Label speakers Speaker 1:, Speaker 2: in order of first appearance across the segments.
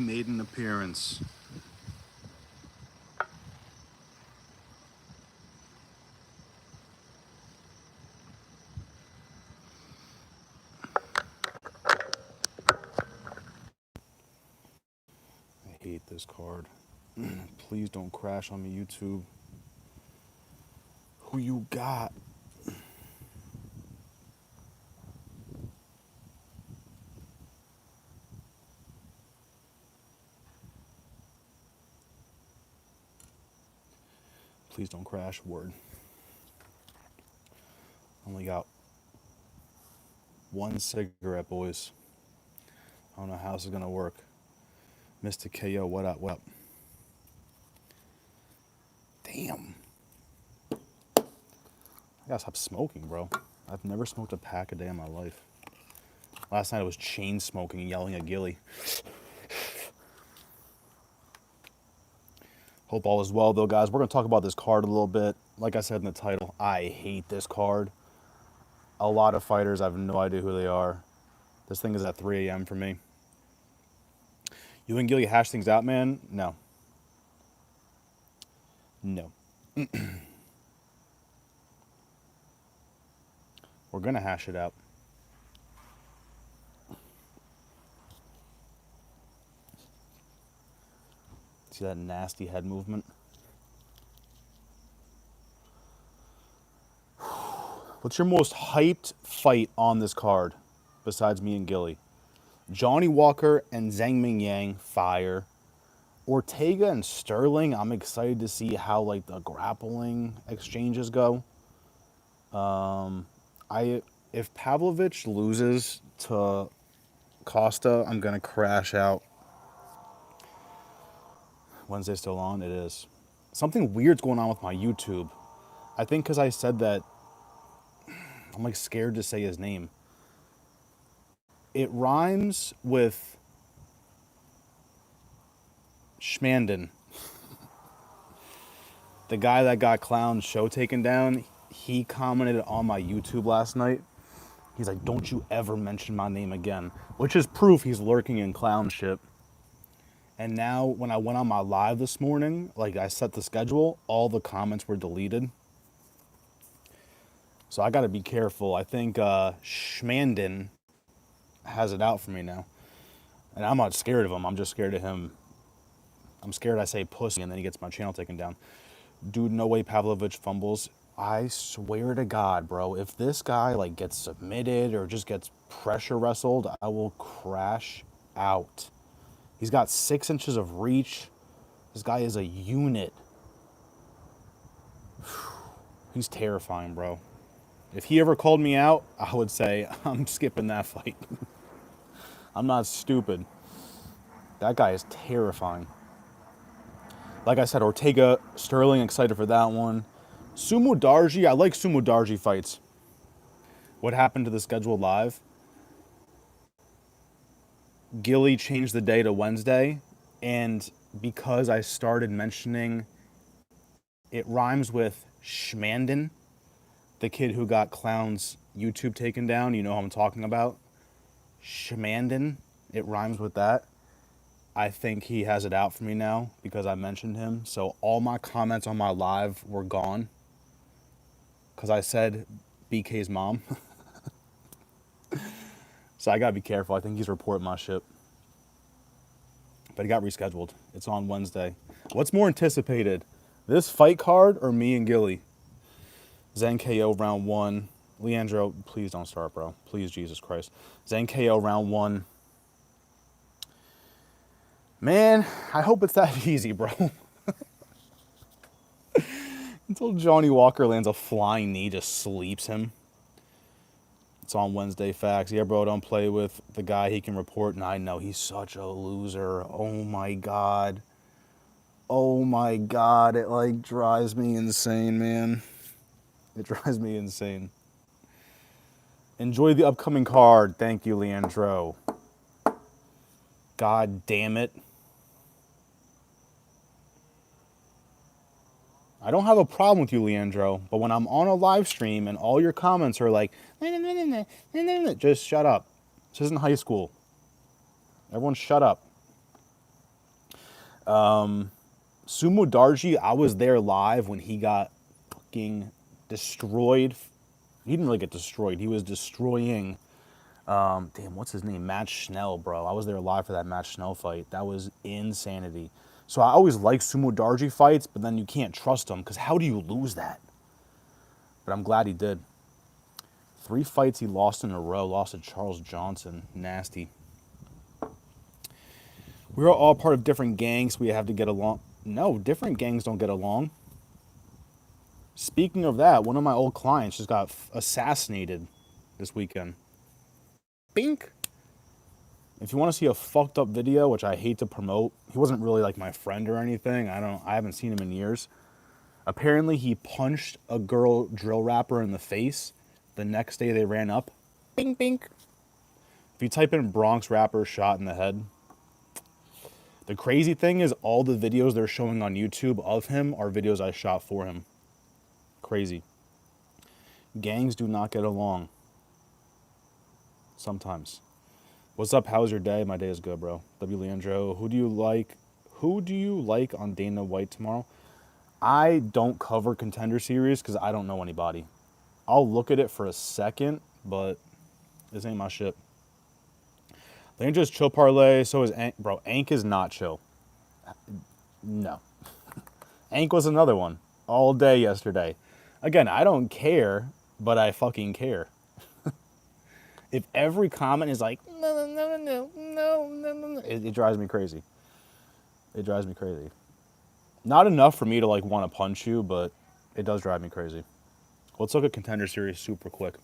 Speaker 1: Made an appearance. I hate this card. Please don't crash on me, YouTube. Who you got? Please don't crash. Word. Only got one cigarette, boys. I don't know how this is gonna work. Mr. KO, what up? What up? Damn. I gotta stop smoking, bro. I've never smoked a pack a day in my life. Last night I was chain smoking and yelling at Gilly. Hope all is well, though, guys. We're going to talk about this card a little bit. Like I said in the title, I hate this card. A lot of fighters, I have no idea who they are. This thing is at 3 a.m. for me. You and Gilly hash things out, man? No. No. We're going to hash it out. See that nasty head movement? What's your most hyped fight on this card besides me and Gilly? Johnny Walker and Zhang Ming Yang, fire. Ortega and Sterling, I'm excited to see how like the grappling exchanges go. If Pavlovich loses to Costa, I'm gonna crash out. Wednesday still on? It is. Something weird's going on with my YouTube. I think because I said that, I'm like scared to say his name. It rhymes with Schmanden. The guy that got Clown's show taken down, he commented on my YouTube last night. He's like, don't you ever mention my name again. Which is proof he's lurking in clown shit. And now when I went on my live this morning, like I set the schedule, all the comments were deleted. So I got to be careful. I think Schmanden has it out for me now. And I'm not scared of him. I'm just scared of him. I'm scared I say pussy and then he gets my channel taken down. Dude, no way Pavlovich fumbles. I swear to God, bro, if this guy like gets submitted or just gets pressure wrestled, I will crash out. He's got 6 inches of reach. This guy is a unit. He's terrifying, bro. If he ever called me out, I would say, I'm skipping that fight. I'm not stupid. That guy is terrifying. Like I said, Ortega, Sterling, excited for that one. Sumo Darji, I like Sumo Darji fights. What happened to the schedule live? Gilly changed the day to Wednesday, and because I started mentioning it rhymes with Schmanden, the kid who got Clown's YouTube taken down, you know who I'm talking about? Schmanden, it rhymes with that. I think he has it out for me now because I mentioned him. So all my comments on my live were gone because I said BK's mom. So I gotta be careful. I think he's reporting my shit. But it got rescheduled. It's on Wednesday. What's more anticipated? This fight card or me and Gilly? Zen KO round 1. Leandro, please don't start, bro. Please, Jesus Christ. Zen KO round 1. Man, I hope it's that easy, bro. Until Johnny Walker lands a flying knee, just sleeps him. It's on Wednesday Facts. Yeah, bro, don't play with the guy he can report. And I know he's such a loser. Oh, my God. Oh, my God. It, like, drives me insane, man. It drives me insane. Enjoy the upcoming card. Thank you, Leandro. God damn it. I don't have a problem with you, Leandro, but when I'm on a live stream and all your comments are like, just shut up. This isn't high school. Everyone shut up. Sumo Darji, I was there live when he got fucking destroyed. He didn't really get destroyed. He was destroying, damn, what's his name? Matt Schnell, bro. I was there live for that Matt Schnell fight. That was insanity. So I always like Sumo Darji fights, but then you can't trust them because how do you lose that? But I'm glad he did. 3 fights he lost in a row. Lost to Charles Johnson. Nasty. We're all part of different gangs. We have to get along. No, different gangs don't get along. Speaking of that, one of my old clients just got assassinated this weekend. Bink. If you want to see a fucked up video, which I hate to promote, he wasn't really like my friend or anything. I haven't seen him in years. Apparently he punched a girl drill rapper in the face. The next day they ran up. Bink, bink. If you type in Bronx rapper shot in the head. The crazy thing is all the videos they're showing on YouTube of him are videos I shot for him. Crazy. Gangs do not get along. Sometimes. What's up? How's your day? My day is good, bro. W. Leandro. Who do you like on Dana White tomorrow? I don't cover Contender Series because I don't know anybody. I'll look at it for a second, but this ain't my shit. Leandro's chill parlay. So is Ank. Bro, Ank is not chill. No. Ank was another one. All day yesterday. Again, I don't care, but I fucking care. If every comment is like, no, it drives me crazy. It drives me crazy. Not enough for me to like want to punch you, but it does drive me crazy. Let's look at Contender Series super quick.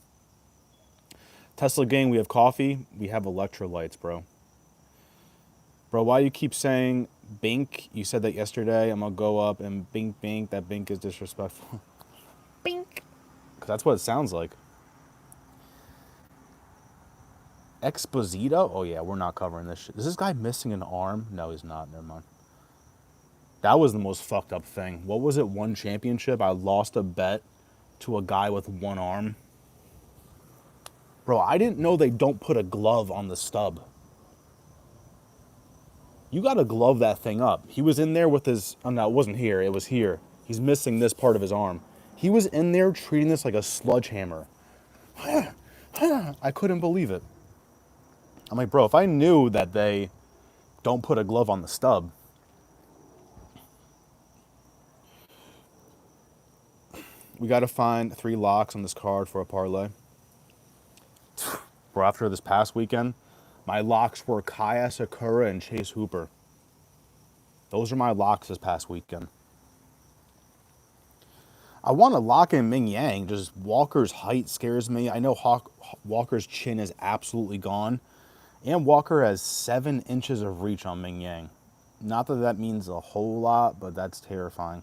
Speaker 1: Tesla gang, we have coffee. We have electrolytes, bro. Bro, why you keep saying bink? You said that yesterday. I'm going to go up and bink, bink. That bink is disrespectful. Bink. Because that's what it sounds like. Exposito? Oh, yeah, we're not covering this shit. Is this guy missing an arm? No, he's not. Never mind. That was the most fucked up thing. What was it? One championship? I lost a bet to a guy with one arm. Bro, I didn't know they don't put a glove on the stub. You got to glove that thing up. He was in there with his... Oh, no, it wasn't here. It was here. He's missing this part of his arm. He was in there treating this like a sledgehammer. I couldn't believe it. I'm like, bro, if I knew that they don't put a glove on the stub... We got to find 3 locks on this card for a parlay. Bro, after this past weekend, my locks were Kaya Sakura and Chase Hooper. Those are my locks this past weekend. I want to lock in Ming Yang. Just Walker's height scares me. I know Walker's chin is absolutely gone. And Walker has 7 inches of reach on Ming Yang. Not that that means a whole lot, but that's terrifying.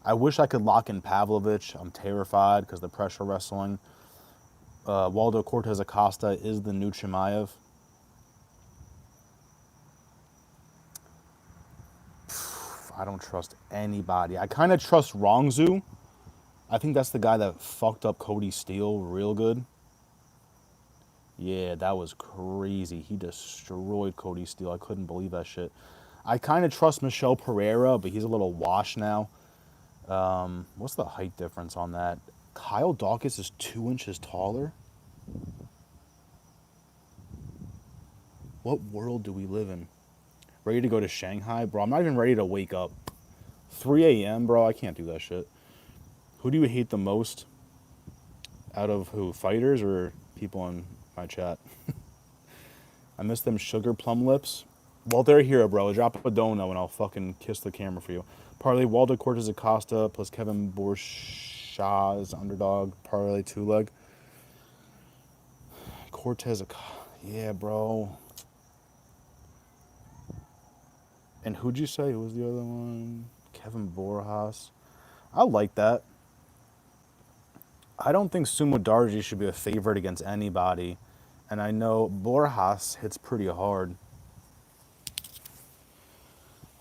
Speaker 1: I wish I could lock in Pavlovich. I'm terrified because the pressure wrestling. Waldo Cortez Acosta is the new Chimaev. I don't trust anybody. I kind of trust Rongzu. I think that's the guy that fucked up Cody Steele real good. Yeah, that was crazy. He destroyed Cody Steele. I couldn't believe that shit. I kind of trust Michel Pereira, but he's a little washed now. What's the height difference on that? Kyle Dawkins is 2 inches taller? What world do we live in? Ready to go to Shanghai? Bro, I'm not even ready to wake up. 3 a.m., bro, I can't do that shit. Who do you hate the most? Out of who? Fighters or people in my chat? I miss them sugar plum lips. Well, they're here, bro. Drop a dono and I'll fucking kiss the camera for you. Parlay Waldo Cortez Acosta plus Kevin Borshaw's underdog. Parlay 2-leg. Cortez Acosta. Yeah, bro. And who'd you say? Who was the other one? Kevin Borjas. I like that. I don't think Sumo Darji should be a favorite against anybody. And I know Borjas hits pretty hard.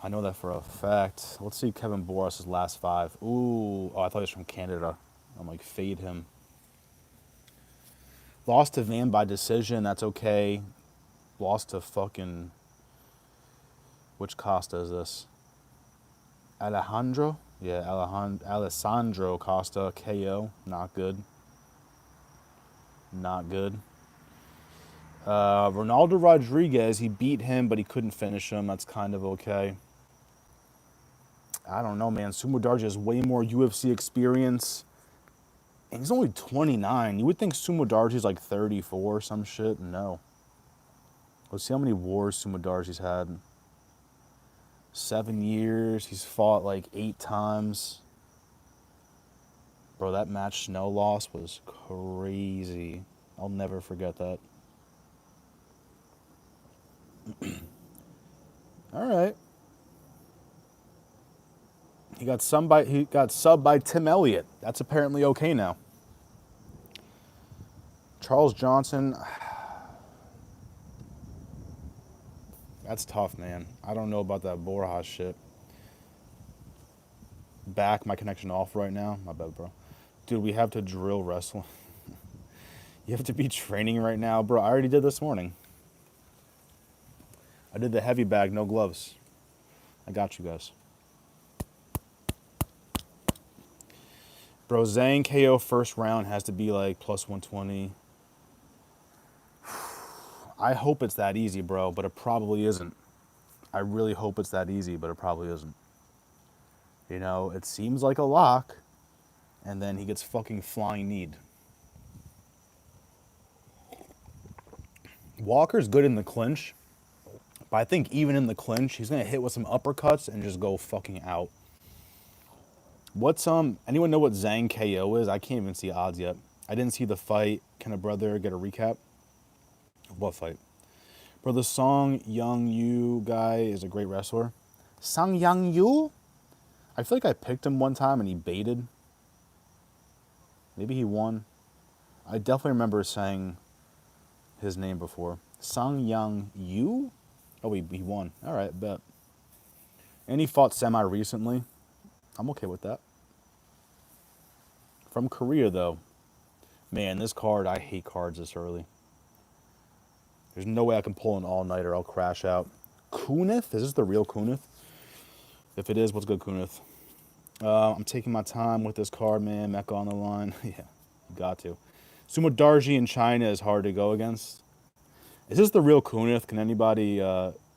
Speaker 1: I know that for a fact. Let's see Kevin Borjas' last 5. Ooh. Oh, I thought he was from Canada. I'm like, fade him. Lost to Van by decision. That's okay. Lost to fucking... Which Costa is this? Alejandro. Yeah, Alessandro Costa, KO. Not good. Not good. Ronaldo Rodriguez, he beat him, but he couldn't finish him. That's kind of okay. I don't know, man. Sumo Darja has way more UFC experience. And he's only 29. You would think Sumo Darji's like 34 or some shit. No. Let's see how many wars Sumo Darji's had. 7 years. He's fought like 8 times. Bro, that match Snow loss was crazy. I'll never forget that. All right. He got subbed by Tim Elliott. That's apparently okay now. Charles Johnson, that's tough, man. I don't know about that Borja shit. Back, my connection off right now. My bad, bro. Dude, we have to drill wrestling. You have to be training right now, bro. I already did this morning. I did the heavy bag, no gloves. I got you guys. Bro, Zhang KO first round has to be like plus 120. I hope it's that easy, bro, but it probably isn't. I really hope it's that easy, but it probably isn't. You know, it seems like a lock, and then he gets fucking flying kneed. Walker's good in the clinch, but I think even in the clinch, he's gonna hit with some uppercuts and just go fucking out. What's anyone know what Zhang KO is? I can't even see odds yet. I didn't see the fight. Can a brother get a recap? What fight? Bro, the Song Young Yu guy is a great wrestler. Song Young Yu? I feel like I picked him one time and he baited. Maybe he won. I definitely remember saying his name before. Song Young Yu? Oh, he won. All right, bet. And he fought semi recently. I'm okay with that. From Korea, though. Man, this card, I hate cards this early. There's no way I can pull an all-nighter. I'll crash out. Kunith? Is this the real Kunith? If it is, what's good, Kunith? I'm taking my time with this card, man. Mecca on the line. Yeah, you got to. Sumo Darji in China is hard to go against. Is this the real Kunith? Can anybody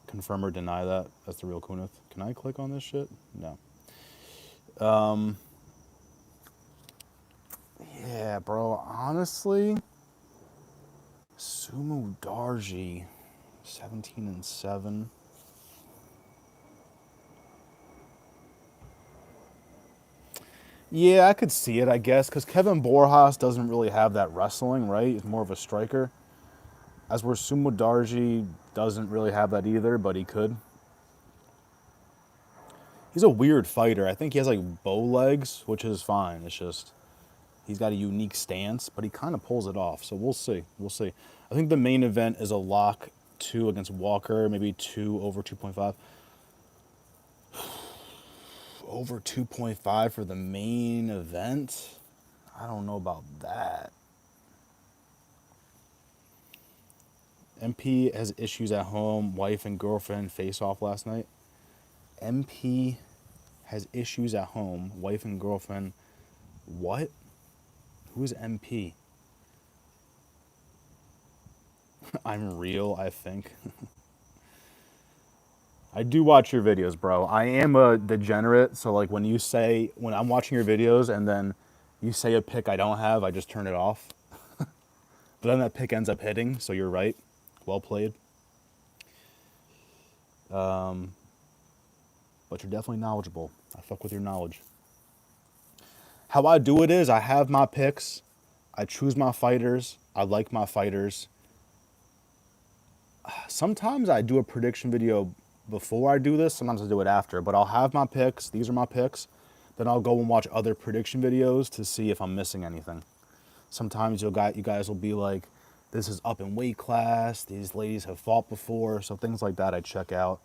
Speaker 1: confirm or deny that? That's the real Kunith. Can I click on this shit? No. Yeah, bro. Honestly, Sumo Darji, 17-7. Yeah, I could see it, I guess, because Kevin Borjas doesn't really have that wrestling, right? He's more of a striker. As where Sumo Darji doesn't really have that either, but he could. He's a weird fighter. I think he has like bow legs, which is fine. It's just he's got a unique stance, but he kind of pulls it off. So we'll see. We'll see. I think the main event is a lock 2 against Walker, maybe 2 over 2.5. Over 2.5 for the main event? I don't know about that. MP has issues at home. Wife and girlfriend face off last night. MP has issues at home. Wife and girlfriend. What? Who is MP? I'm real, I think. I do watch your videos, bro. I am a degenerate, so like when I'm watching your videos and then you say a pick I don't have, I just turn it off. But then that pick ends up hitting, so you're right. Well played. But you're definitely knowledgeable. I fuck with your knowledge. How I do it is I have my picks. I choose my fighters. I like my fighters. Sometimes I do a prediction video before I do this. Sometimes I do it after. But I'll have my picks. These are my picks. Then I'll go and watch other prediction videos to see if I'm missing anything. Sometimes you guys will be like, this is up in weight class. These ladies have fought before. So things like that I check out.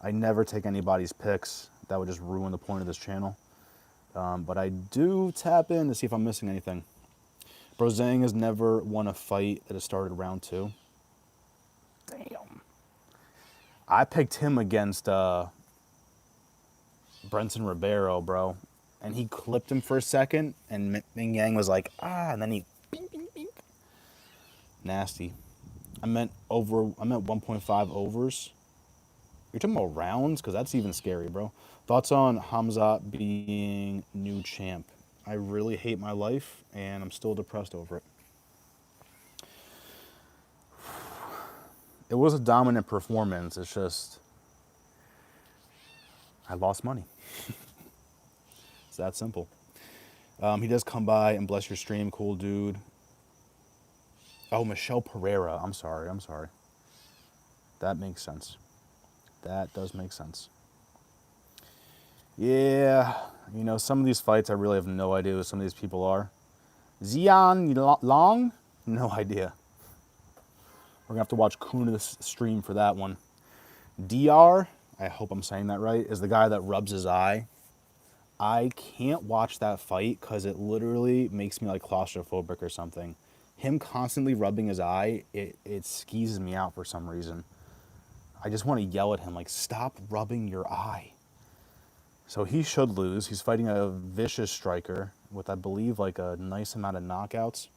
Speaker 1: I never take anybody's picks. That would just ruin the point of this channel. But I do tap in to see if I'm missing anything. Bro, Zhang has never won a fight that has started round 2. Damn. I picked him against Brenton Ribeiro, bro. And he clipped him for a second, and Ming Yang was like, ah, and then he, bing, bing, bing. Nasty. I meant 1.5 overs. You're talking about rounds? Because that's even scary, bro. Thoughts on Hamzat being new champ? I really hate my life, and I'm still depressed over it. It was a dominant performance. It's just, I lost money. It's that simple. He does come by and bless your stream. Cool dude. Oh, Michelle Pereira. I'm sorry. That makes sense. That does make sense. Yeah, some of these fights I really have no idea who some of these people are. Xian Long? No idea. We're going to have to watch Kuna's stream for that one. DR, I hope I'm saying that right, is the guy that rubs his eye. I can't watch that fight because it literally makes me like claustrophobic or something. Him constantly rubbing his eye, it skeezes me out for some reason. I just want to yell at him, like, stop rubbing your eye. So he should lose. He's fighting a vicious striker with, I believe, like a nice amount of knockouts.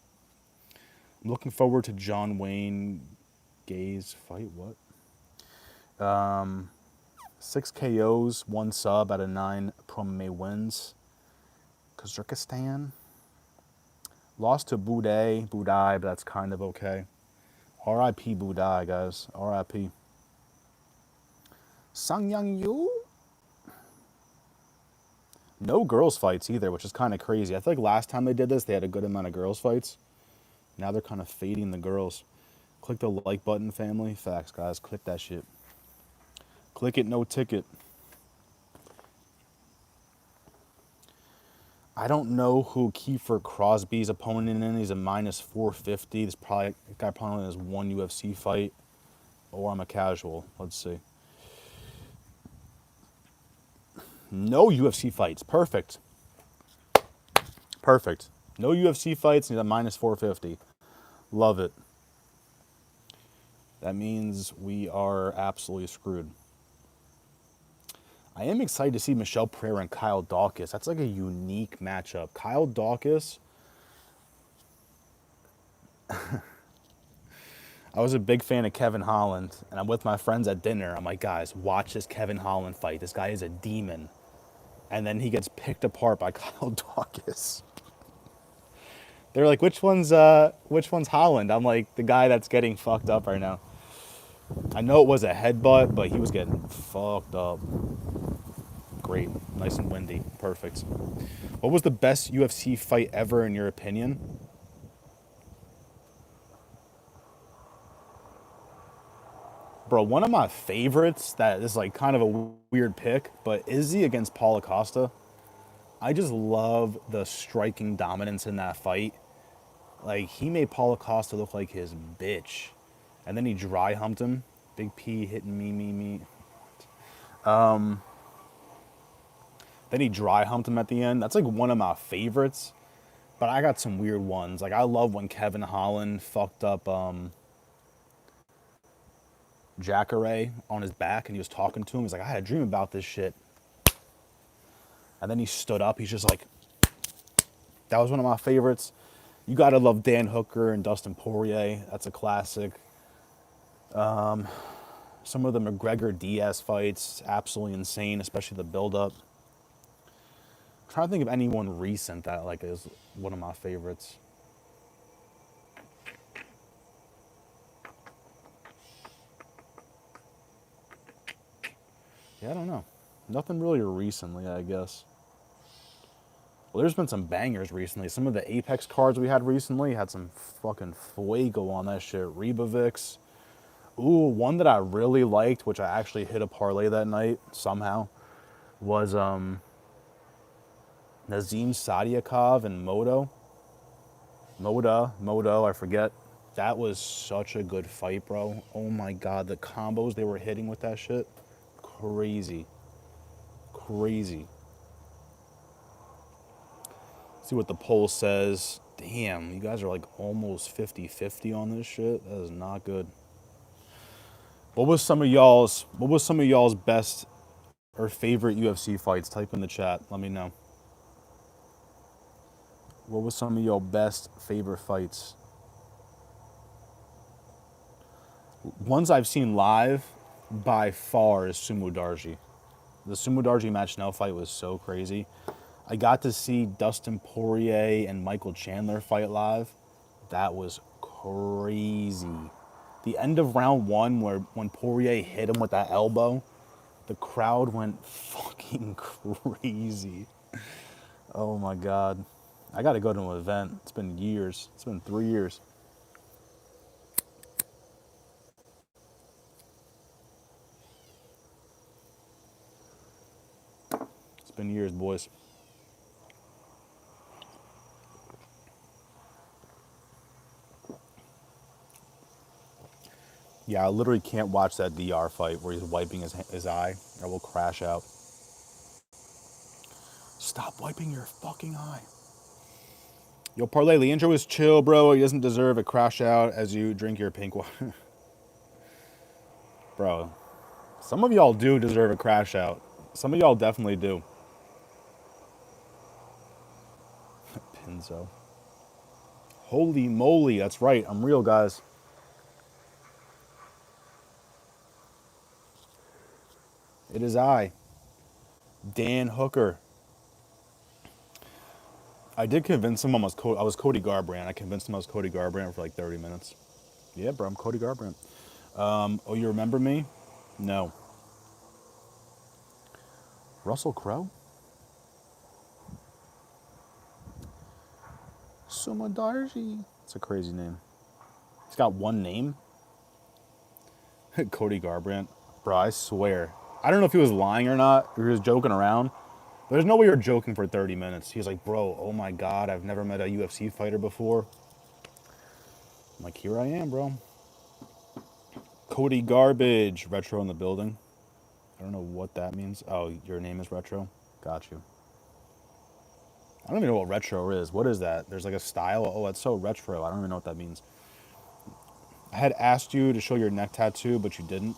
Speaker 1: I'm looking forward to John Wayne Gay's fight. What? 6 KOs, 1 sub out of 9 May wins. Kazakhstan. Lost to Budai, but that's kind of okay. R.I.P. Budai, guys. R.I.P. Sang Yang Yu? No girls fights either, which is kind of crazy. I feel like last time they did this, they had a good amount of girls fights. Now they're kind of fading the girls. Click the like button, family. Facts, guys. Click that shit. Click it, no ticket. I don't know who Kiefer Crosby's opponent is. He's a minus 450. This guy probably has 1 UFC fight. Or I'm a casual. Let's see. No UFC fights. Perfect. No UFC fights, and he's at minus 450. Love it. That means we are absolutely screwed. I am excited to see Michelle Pereira and Kyle Dawkins. That's like a unique matchup. Kyle Dawkins. I was a big fan of Kevin Holland, and I'm with my friends at dinner. I'm like, guys, watch this Kevin Holland fight. This guy is a demon. And then he gets picked apart by Kyle Dawkins. They're like, which one's Holland? I'm like, the guy that's getting fucked up right now. I know it was a headbutt, but he was getting fucked up. Great. Nice and windy. Perfect. What was the best UFC fight ever in your opinion? Bro, one of my favorites that is like kind of a weird pick, but Izzy against Paulo Costa. I just love the striking dominance in that fight. Like, he made Paulo Costa look like his bitch. And then he dry humped him. Big P hitting me. Then he dry humped him at the end. That's like one of my favorites. But I got some weird ones. Like, I love when Kevin Holland fucked up Jacare on his back and he was talking to him. He's like, I had a dream about this shit. And then he stood up. He's just like, that was one of my favorites. You gotta love Dan Hooker and Dustin Poirier. That's a classic. Some of the McGregor-Diaz fights, absolutely insane, especially the build-up. I'm trying to think of anyone recent that like is one of my favorites. Yeah, I don't know. Nothing really recently, I guess. Well, there's been some bangers recently. Some of the Apex cards we had recently had some fucking fuego on that shit. Rebovix. Ooh, one that I really liked, which I actually hit a parlay that night somehow, was Nazim Sadiakov and Modo, I forget. That was such a good fight, bro. Oh my God, the combos they were hitting with that shit. Crazy. See what the poll says. Damn, you guys are like almost 50-50 on this shit. That is not good. What was some of y'all's best Or favorite UFC fights. Type in the chat. Let me know. What was some of your best favorite fights? Ones I've seen live by far is Sumo Darji. The Sumo Darji Matt Schnell fight was so crazy. I got to see Dustin Poirier and Michael Chandler fight live. That was crazy. The end of round one, when Poirier hit him with that elbow, the crowd went fucking crazy. Oh my God. I got to go to an event. It's been years. It's been 3 years. It's been years, boys. Yeah, I literally can't watch that DR fight where he's wiping his eye. I will crash out. Stop wiping your fucking eye. Yo, Parlay, Leandro is chill, bro. He doesn't deserve a crash out as you drink your pink water. Bro, some of y'all do deserve a crash out. Some of y'all definitely do. Pinzo. Holy moly, that's right. I'm real, guys. It is I, Dan Hooker. I did convince him I was Cody Garbrandt. I convinced him I was Cody Garbrandt for like 30 minutes. Yeah, bro, I'm Cody Garbrandt. Oh, you remember me? No. Russell Crowe? Sumadarji. It's a crazy name. He's got one name. Cody Garbrandt. Bro, I swear. I don't know if he was lying or not, or he was joking around. There's no way you're joking for 30 minutes. He's like, bro, oh my God, I've never met a UFC fighter before. I'm like, here I am, bro. Cody Garbage. Retro in the building. I don't know what that means. Oh, your name is Retro? Got you. I don't even know what retro is. What is that? There's like a style. Oh, that's so retro. I don't even know what that means. I had asked you to show your neck tattoo, but you didn't.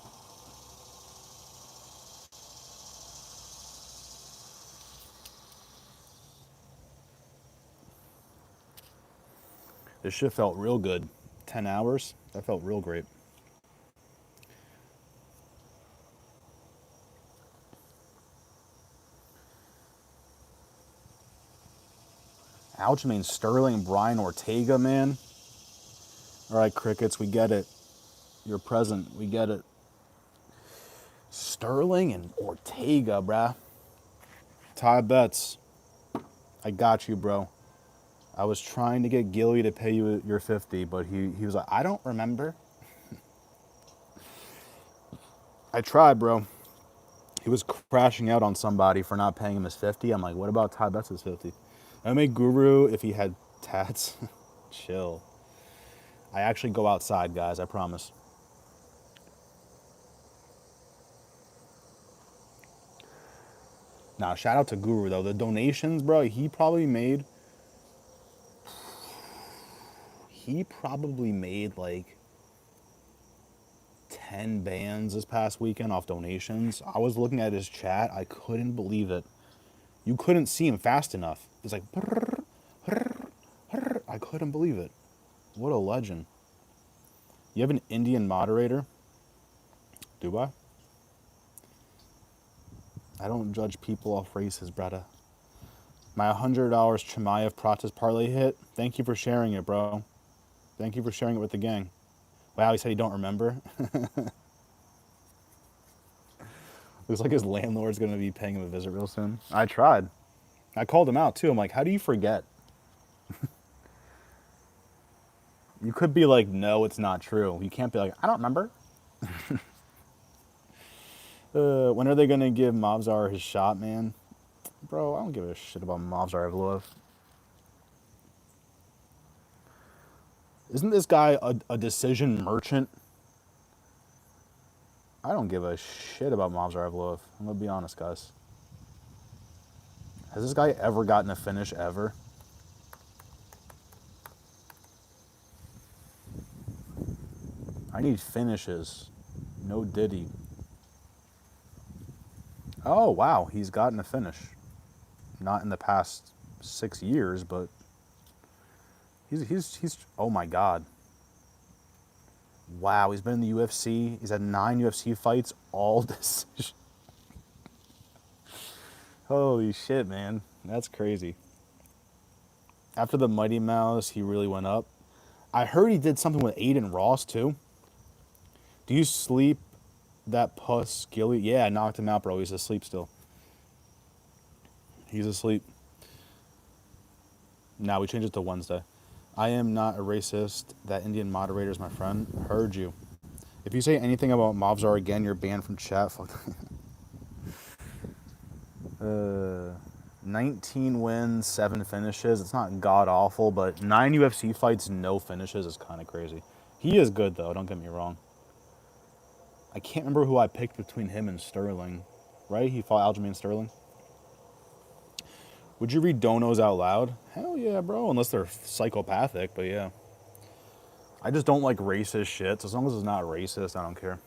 Speaker 1: This shit felt real good. 10 hours? That felt real great. Aljamain Sterling, Brian Ortega, man. All right, Crickets, we get it. You're present. We get it. Sterling and Ortega, bruh. Ty Betts. I got you, bro. I was trying to get Gilly to pay you your 50, but he was like, I don't remember. I tried, bro. He was crashing out on somebody for not paying him his 50. I'm like, what about Ty Betts' 50? I make Guru if he had tats. Chill. I actually go outside, guys. I promise. Nah, shout out to Guru, though. The donations, bro, he probably made like 10 bands this past weekend off donations. I was looking at his chat. I couldn't believe it. You couldn't see him fast enough. It's like, I couldn't believe it. What a legend. You have an Indian moderator? Do I? I don't judge people off races, brother. My $100 Chimaev Pratis parlay hit. Thank you for sharing it, bro. Thank you for sharing it with the gang. Wow, he said he don't remember. Looks like his landlord's going to be paying him a visit real soon. I tried. I called him out, too. I'm like, how do you forget? You could be like, no, it's not true. You can't be like, I don't remember. When are they going to give Mavzar his shot, man? Bro, I don't give a shit about Mavzar Evloev. Isn't this guy a decision merchant? I don't give a shit about Mavzar Evloev. I'm going to be honest, guys. Has this guy ever gotten a finish, ever? I need finishes. No Diddy. Oh, wow. He's gotten a finish. Not in the past 6 years, but he's oh my God. Wow, he's been in the UFC. He's had 9 UFC fights, all decision. Holy shit, man. That's crazy. After the Mighty Mouse, he really went up. I heard he did something with Aiden Ross, too. Do you sleep that puss Gilly? Yeah, I knocked him out, bro. He's asleep still. He's asleep. Now we changed it to Wednesday. I am not a racist. That Indian moderator is my friend. Heard you. If you say anything about Mobzar again, you're banned from chat. Fuck. 19 wins, 7 finishes. It's not god awful, but 9 UFC fights, no finishes is kind of crazy. He is good though. Don't get me wrong. I can't remember who I picked between him and Sterling. Right? He fought Aljamain Sterling. Would you read donos out loud? Hell yeah, bro. Unless they're psychopathic, but yeah. I just don't like racist shit. So as long as it's not racist, I don't care.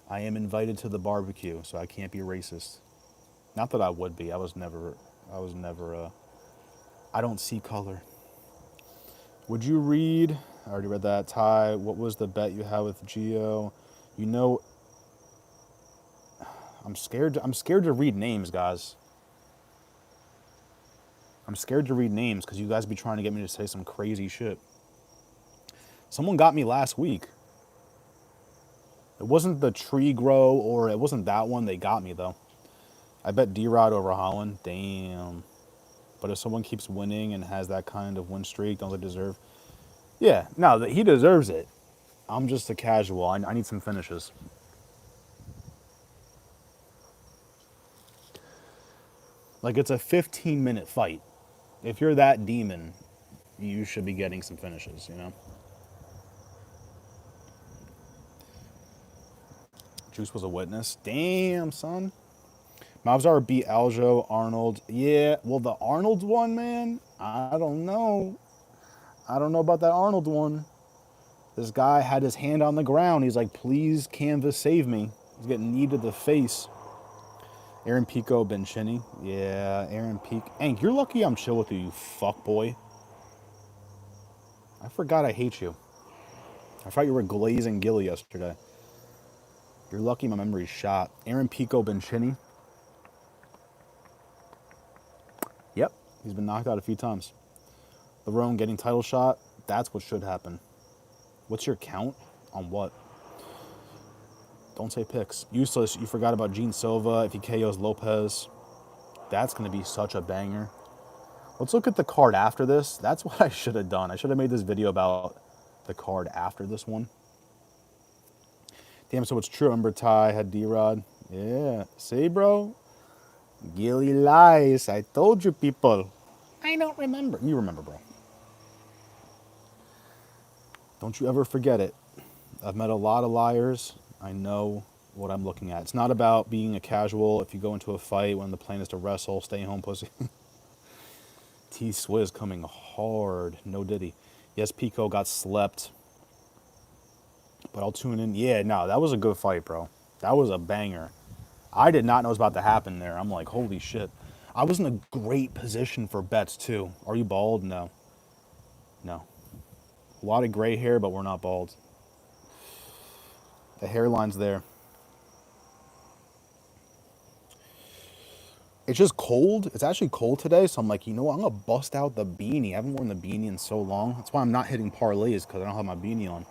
Speaker 1: I am invited to the barbecue, so I can't be racist. Not that I would be. I was never, I don't see color. Would you read, I already read that, Ty, what was the bet you had with Gio? You know, I'm scared to read names, guys. I'm scared to read names because you guys be trying to get me to say some crazy shit. Someone got me last week. It wasn't the tree grow or it wasn't that one. They got me though. I bet D-Rod over Holland. Damn. But if someone keeps winning and has that kind of win streak, don't they deserve? Yeah, no, he deserves it. I'm just a casual. I need some finishes. Like, it's a 15-minute fight. If you're that demon, you should be getting some finishes, you know? Juice was a witness. Damn, son. Mavzar beat Aljo, Arnold. Yeah, well, the Arnold one, man, I don't know. I don't know about that Arnold one. This guy had his hand on the ground. He's like, please, Canvas, save me. He's getting kneed to the face. Aaron Pico, Ben Shinny. Yeah, Aaron Pico. Hank, you're lucky I'm chill with you, you fuck boy. I forgot I hate you. I thought you were glazing Gilly yesterday. You're lucky my memory's shot. Aaron Pico, Ben Shinny. Yep, he's been knocked out a few times. Lerone getting title shot. That's what should happen. What's your count? On what? Don't say picks. Useless. You forgot about Gene Silva if he KOs Lopez. That's going to be such a banger. Let's look at the card after this. That's what I should have done. I should have made this video about the card after this one. Damn, so it's true. Remember Ty had D-Rod? Yeah. See, bro? Gilly lies. I told you, people. I don't remember. You remember, bro. Don't you ever forget it. I've met a lot of liars. I know what I'm looking at. It's not about being a casual. If you go into a fight when the plan is to wrestle, stay home, pussy. T-Swizz coming hard. No diddy. Yes, Pico got slept. But I'll tune in. Yeah, no, that was a good fight, bro. That was a banger. I did not know what was about to happen there. I'm like, holy shit. I was in a great position for bets, too. Are you bald? No. No. A lot of gray hair, but we're not bald. The hairline's there. It's just cold. It's actually cold today, so I'm like, you know what? I'm going to bust out the beanie. I haven't worn the beanie in so long. That's why I'm not hitting parlays, because I don't have my beanie on.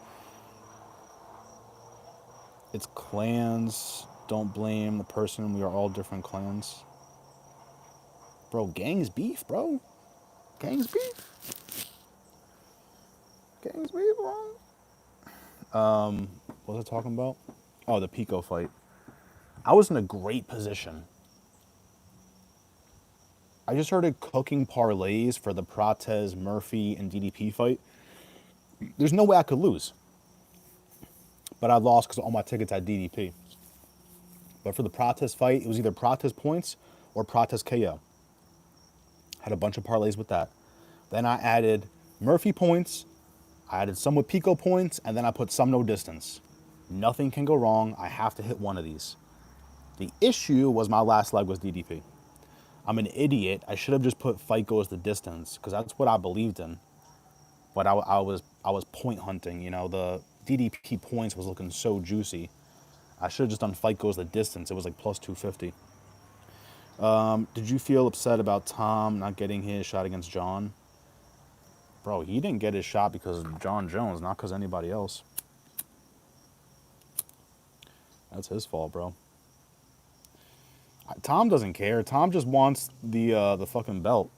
Speaker 1: It's clans. Don't blame the person. We are all different clans. Bro, gangs beef, bro. Gangs beef. Gangs beef, bro. What was I talking about? Oh, the Pico fight. I was in a great position. I just started cooking parlays for the Prates, Murphy, and DDP fight. There's no way I could lose. But I lost because all my tickets had DDP. But for the Prates fight, it was either Prates points or Prates KO. Had a bunch of parlays with that. Then I added Murphy points, I added some with Pico points, and then I put some no distance. Nothing can go wrong. I have to hit one of these. The issue was my last leg was DDP. I'm an idiot. I should have just put fight goes the distance because that's what I believed in. But I was point hunting. The DDP points was looking so juicy. I should have just done fight goes the distance. It was like plus 250. Did you feel upset about Tom not getting his shot against John? Bro, he didn't get his shot because of John Jones, not because anybody else. That's his fault, bro. Tom doesn't care. Tom just wants the fucking belt.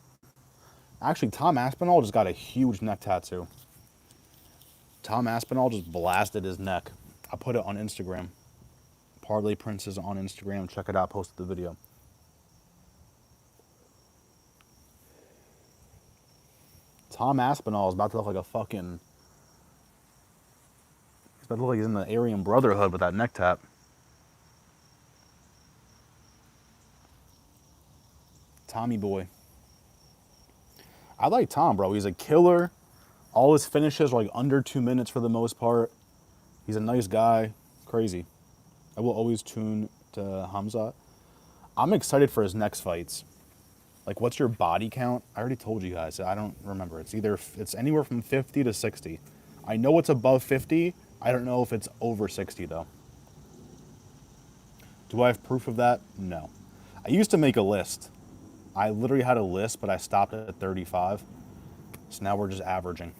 Speaker 1: Actually, Tom Aspinall just got a huge neck tattoo. Tom Aspinall just blasted his neck. I put it on Instagram. Parlay Princess on Instagram. Check it out. Posted the video. Tom Aspinall is about to look like a fucking... He's about to look like he's in the Aryan Brotherhood with that neck tap. Tommy boy. I like Tom, bro. He's a killer. All his finishes are like under 2 minutes for the most part. He's a nice guy. Crazy. I will always tune to Hamza. I'm excited for his next fights. Like, what's your body count? I already told you guys. I don't remember. It's anywhere from 50 to 60. I know it's above 50. I don't know if it's over 60, though. Do I have proof of that? No. I used to make a list. I literally had a list, but I stopped at 35. So now we're just averaging.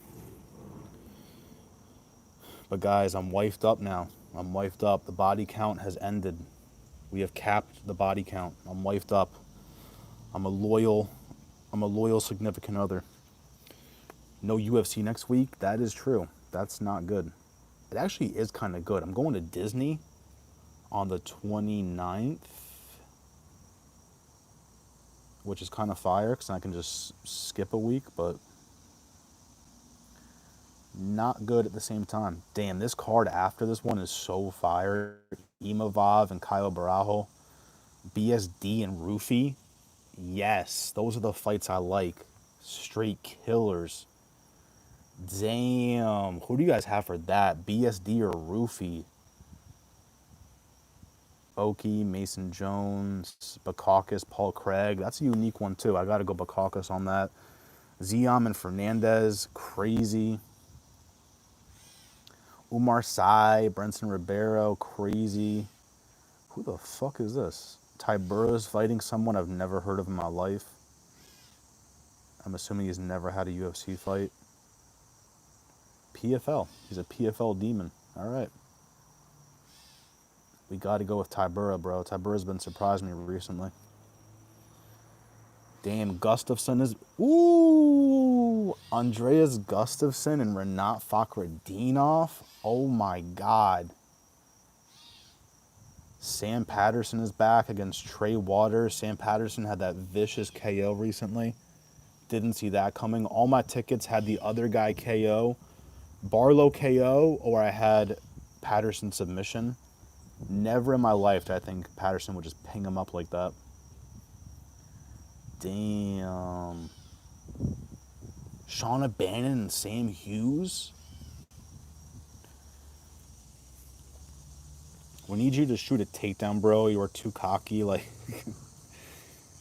Speaker 1: But guys, I'm wifed up now. I'm wifed up. The body count has ended. We have capped the body count. I'm wifed up. I'm a loyal significant other. No UFC next week. That is true. That's not good. It actually is kind of good. I'm going to Disney on the 29th, which is kind of fire because I can just skip a week, but not good at the same time. Damn, this card after this one is so fire. Imavov and Kyle Barajo. BSD and Rufy. Yes, those are the fights I like. Straight killers. Damn. Who do you guys have for that? BSD or Rufy? Oki, Mason Jones, Bakakis, Paul Craig. That's a unique one, too. I got to go Bakakis on that. Ziam and Fernandez. Crazy. Umar Sy, Brenson Ribeiro. Crazy. Who the fuck is this? Tibura's fighting someone I've never heard of in my life. I'm assuming he's never had a UFC fight. PFL. He's a PFL demon. All right. We got to go with Tybura, bro. Tybura's been surprising me recently. Damn, Gustafsson is... Ooh! Andreas Gustafsson and Renat Fakhretdinov. Oh, my God. Sam Patterson is back against Trey Waters. Sam Patterson had that vicious KO recently. Didn't see that coming. All my tickets had the other guy KO. Barlow KO, or I had Patterson submission. Never in my life did I think Patterson would just ping him up like that. Damn. Shauna Bannon and Sam Hughes? We need you to shoot a takedown, bro. You are too cocky. Like,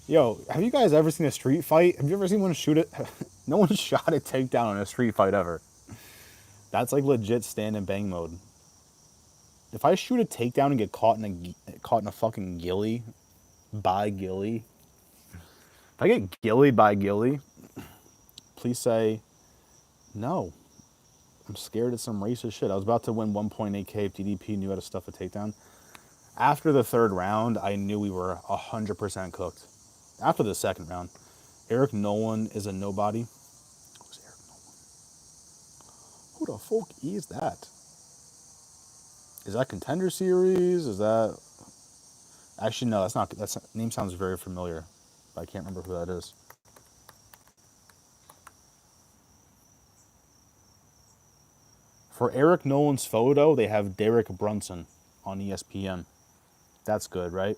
Speaker 1: yo, have you guys ever seen a street fight? Have you ever seen one shoot it? No one shot a takedown in a street fight ever. That's like legit stand and bang mode. If I shoot a takedown and get caught in a fucking ghillie by ghillie, if I get ghillied by ghillie, please say no. I'm scared of some racist shit. I was about to win 1.8k if DDP knew how to stuff a takedown. After the third round, I knew we were 100% cooked. After the second round, Eric Nolan is a nobody. Who's Eric Nolan? Who the fuck is that? Is that Contender Series? Is that... Actually, no, that's not... That name sounds very familiar, but I can't remember who that is. For Eric Nolan's photo, they have Derek Brunson on ESPN. That's good, right?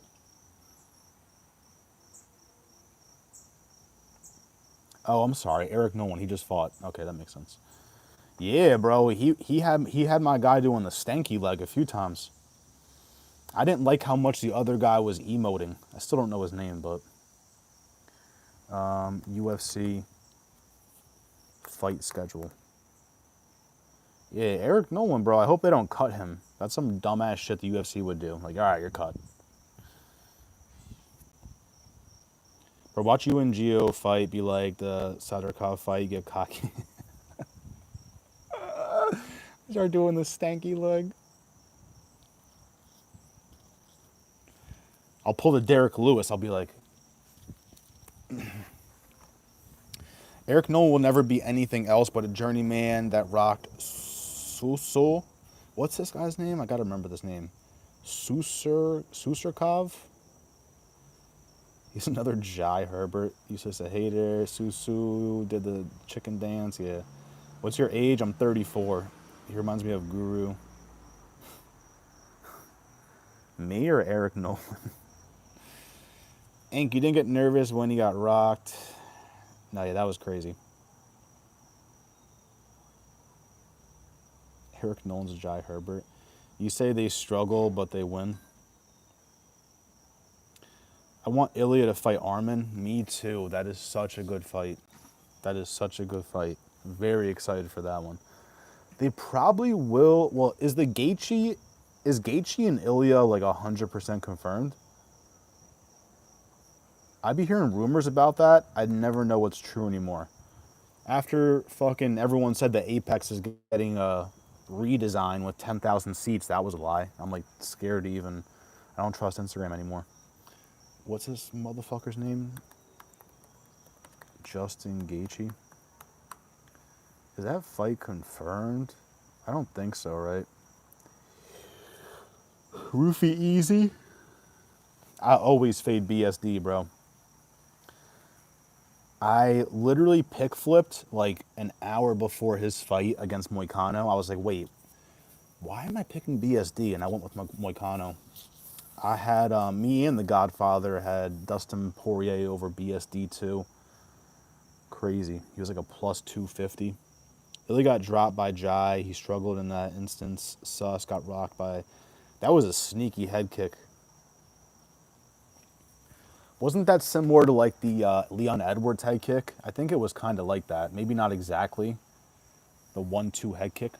Speaker 1: Oh, I'm sorry. Eric Nolan, he just fought. Okay, that makes sense. Yeah, bro. He had my guy doing the stanky leg a few times. I didn't like how much the other guy was emoting. I still don't know his name, but UFC fight schedule. Yeah, Eric Nolan, bro. I hope they don't cut him. That's some dumbass shit the UFC would do. Like, all right, you're cut. Or watch you and Gio fight, be like the Sadorkov fight, you get cocky. Start doing the stanky leg. I'll pull the Derek Lewis. I'll be like, Eric Nolan will never be anything else but a journeyman that rocked Suso. What's this guy's name? I gotta remember this name. Susurkov? He's another Jai Herbert. He's just a hater. Susu did the chicken dance. Yeah. What's your age? I'm 34. He reminds me of Guru. Me or Eric Nolan? Ink, you didn't get nervous when he got rocked. No, yeah, that was crazy. Eric Nolan's a Jai Herbert. You say they struggle, but they win. I want Ilya to fight Armin. Me too. That is such a good fight. That is such a good fight. Very excited for that one. They probably will. Well, is Gaethje and Ilya like 100% confirmed? I'd be hearing rumors about that. I'd never know what's true anymore. After fucking everyone said that Apex is getting a redesign with 10,000 seats, that was a lie. I'm like scared to even. I don't trust Instagram anymore. What's this motherfucker's name? Justin Gaethje. Is that fight confirmed? I don't think so, right? Roofie easy. I always fade BSD, bro. I literally pick flipped like an hour before his fight against Moicano. I was like, wait, why am I picking BSD? And I went with Moicano. I had me and the Godfather had Dustin Poirier over BSD too. Crazy. He was like a plus 250. Billy got dropped by Jai. He struggled in that instance. Sus got rocked by. That was a sneaky head kick. Wasn't that similar to like the Leon Edwards head kick? I think it was kind of like that. Maybe not exactly. The 1-2 head kick.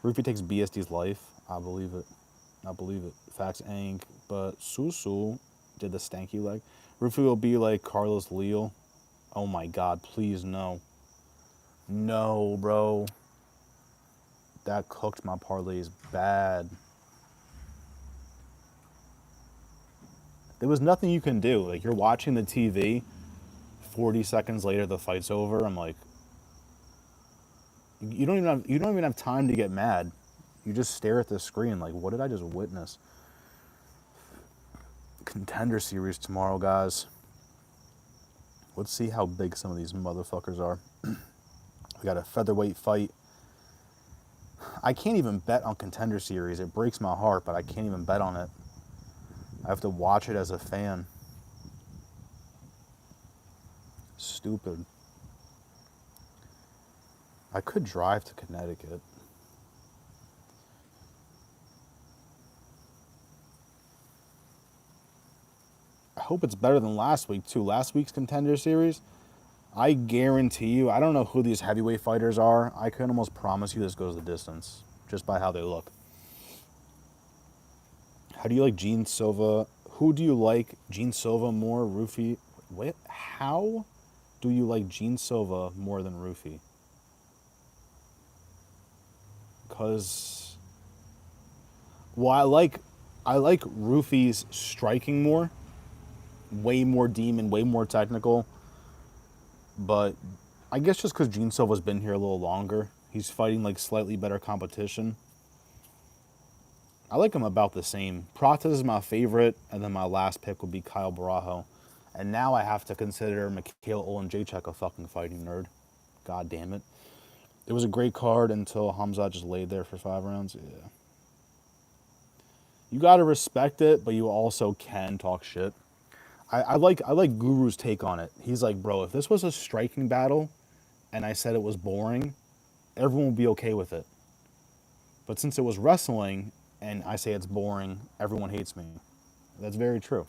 Speaker 1: Rufy takes BSD's life. I believe it. I believe it. Facts Ank. But Susu did the stanky leg. Rufy will be like Carlos Leal. Oh my god, please no. No, bro. That cooked my parlays bad. There was nothing you can do. Like, you're watching the TV, 40 seconds later the fight's over. I'm like, you don't even have time to get mad. You just stare at the screen like, what did I just witness? Contender Series tomorrow, guys. Let's see how big some of these motherfuckers are. We got a featherweight fight. I can't even bet on Contender Series. It breaks my heart, but I can't even bet on it. I have to watch it as a fan. Stupid. I could drive to Connecticut. I hope it's better than last week, too. Last week's Contender Series, I guarantee you, I don't know who these heavyweight fighters are. I can almost promise you this goes the distance, just by how they look. How do you like Gene Silva? Who do you like, Gene Silva more, Rufy? Wait, how do you like Gene Silva more than Rufy? Because, well, I like Rufy's striking more, way more demon, way more technical. But I guess just because Gene Silva's been here a little longer, he's fighting like slightly better competition. I like him about the same. Pratas is my favorite, and then my last pick would be Kyle Barajo. And now I have to consider Mikhail Olenjacek a fucking fighting nerd. God damn it. It was a great card until Hamzat just laid there for 5 rounds. Yeah. You gotta respect it, but you also can talk shit. I like Guru's take on it. He's like, bro, if this was a striking battle and I said it was boring, everyone will be okay with it. But since it was wrestling and I say it's boring, everyone hates me. That's very true.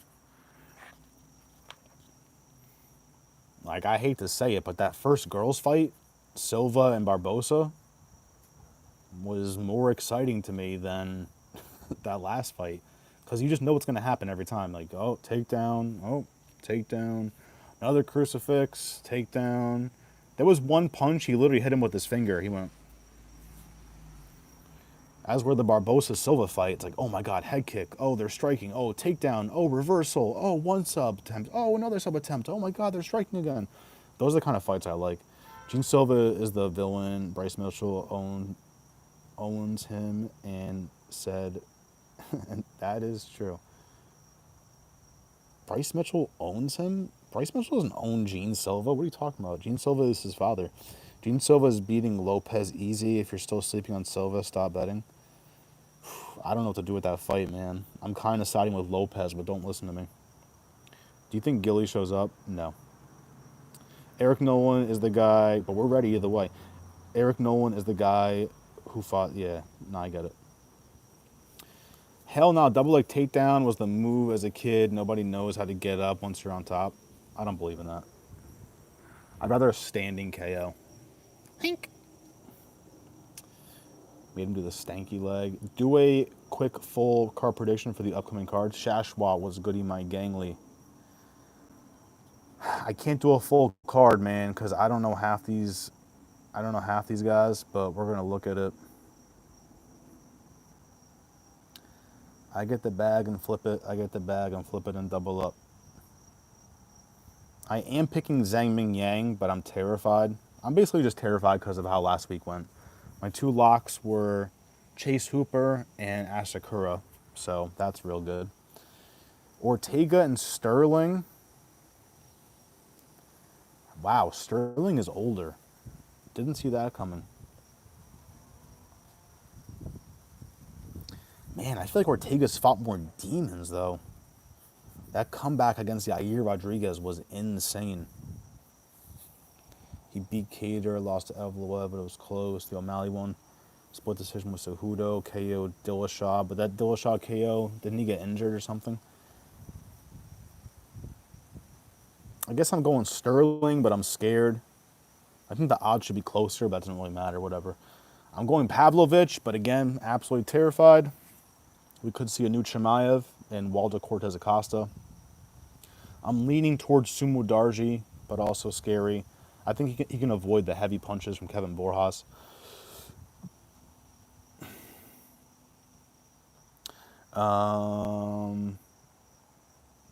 Speaker 1: Like, I hate to say it, but that first girls fight, Silva and Barbosa, was more exciting to me than that last fight. Because you just know what's going to happen every time. Like, oh, takedown, oh, takedown, another crucifix, takedown. There was one punch, he literally hit him with his finger. He went, as were the Barbosa Silva fight. It's like, oh my God, head kick. Oh, they're striking. Oh, takedown. Oh, reversal. Oh, one sub attempt. Oh, another sub attempt. Oh my God, they're striking again. Those are the kind of fights I like. Gene Silva is the villain. Bryce Mitchell owns him and said, and that is true. Bryce Mitchell owns him? Bryce Mitchell doesn't own Gene Silva. What are you talking about? Gene Silva is his father. Gene Silva is beating Lopez easy. If you're still sleeping on Silva, stop betting. I don't know what to do with that fight, man. I'm kind of siding with Lopez, but don't listen to me. Do you think Gilly shows up? No. Eric Nolan is the guy, but we're ready either way. Eric Nolan is the guy who fought, yeah, no, I get it. Hell no, double leg takedown was the move as a kid. Nobody knows how to get up once you're on top. I don't believe in that. I'd rather a standing KO. Hink. Made him do the stanky leg. Do a quick full card prediction for the upcoming card. Shashwa was goody my gangly. I can't do a full card, man, because I don't know half these. I don't know half these guys, but we're gonna look at it. I get the bag and flip it. I get the bag and flip it and double up. I am picking Zhang Ming Yang, but I'm terrified. I'm basically just terrified because of how last week went. My two locks were Chase Hooper and Asakura, so that's real good. Ortega and Sterling. Wow, Sterling is older. Didn't see that coming. Man, I feel like Ortega's fought more demons, though. That comeback against Yair Rodriguez was insane. He beat Cater, lost to Evloev, but it was close. The O'Malley one, split decision with Cejudo, KO Dillashaw. But that Dillashaw KO, didn't he get injured or something? I guess I'm going Sterling, but I'm scared. I think the odds should be closer, but that doesn't really matter, whatever. I'm going Pavlovich, but again, absolutely terrified. We could see a new Chimaev and Waldo Cortez Acosta. I'm leaning towards Sumo Darji, but also scary. I think he can avoid the heavy punches from Kevin Borjas.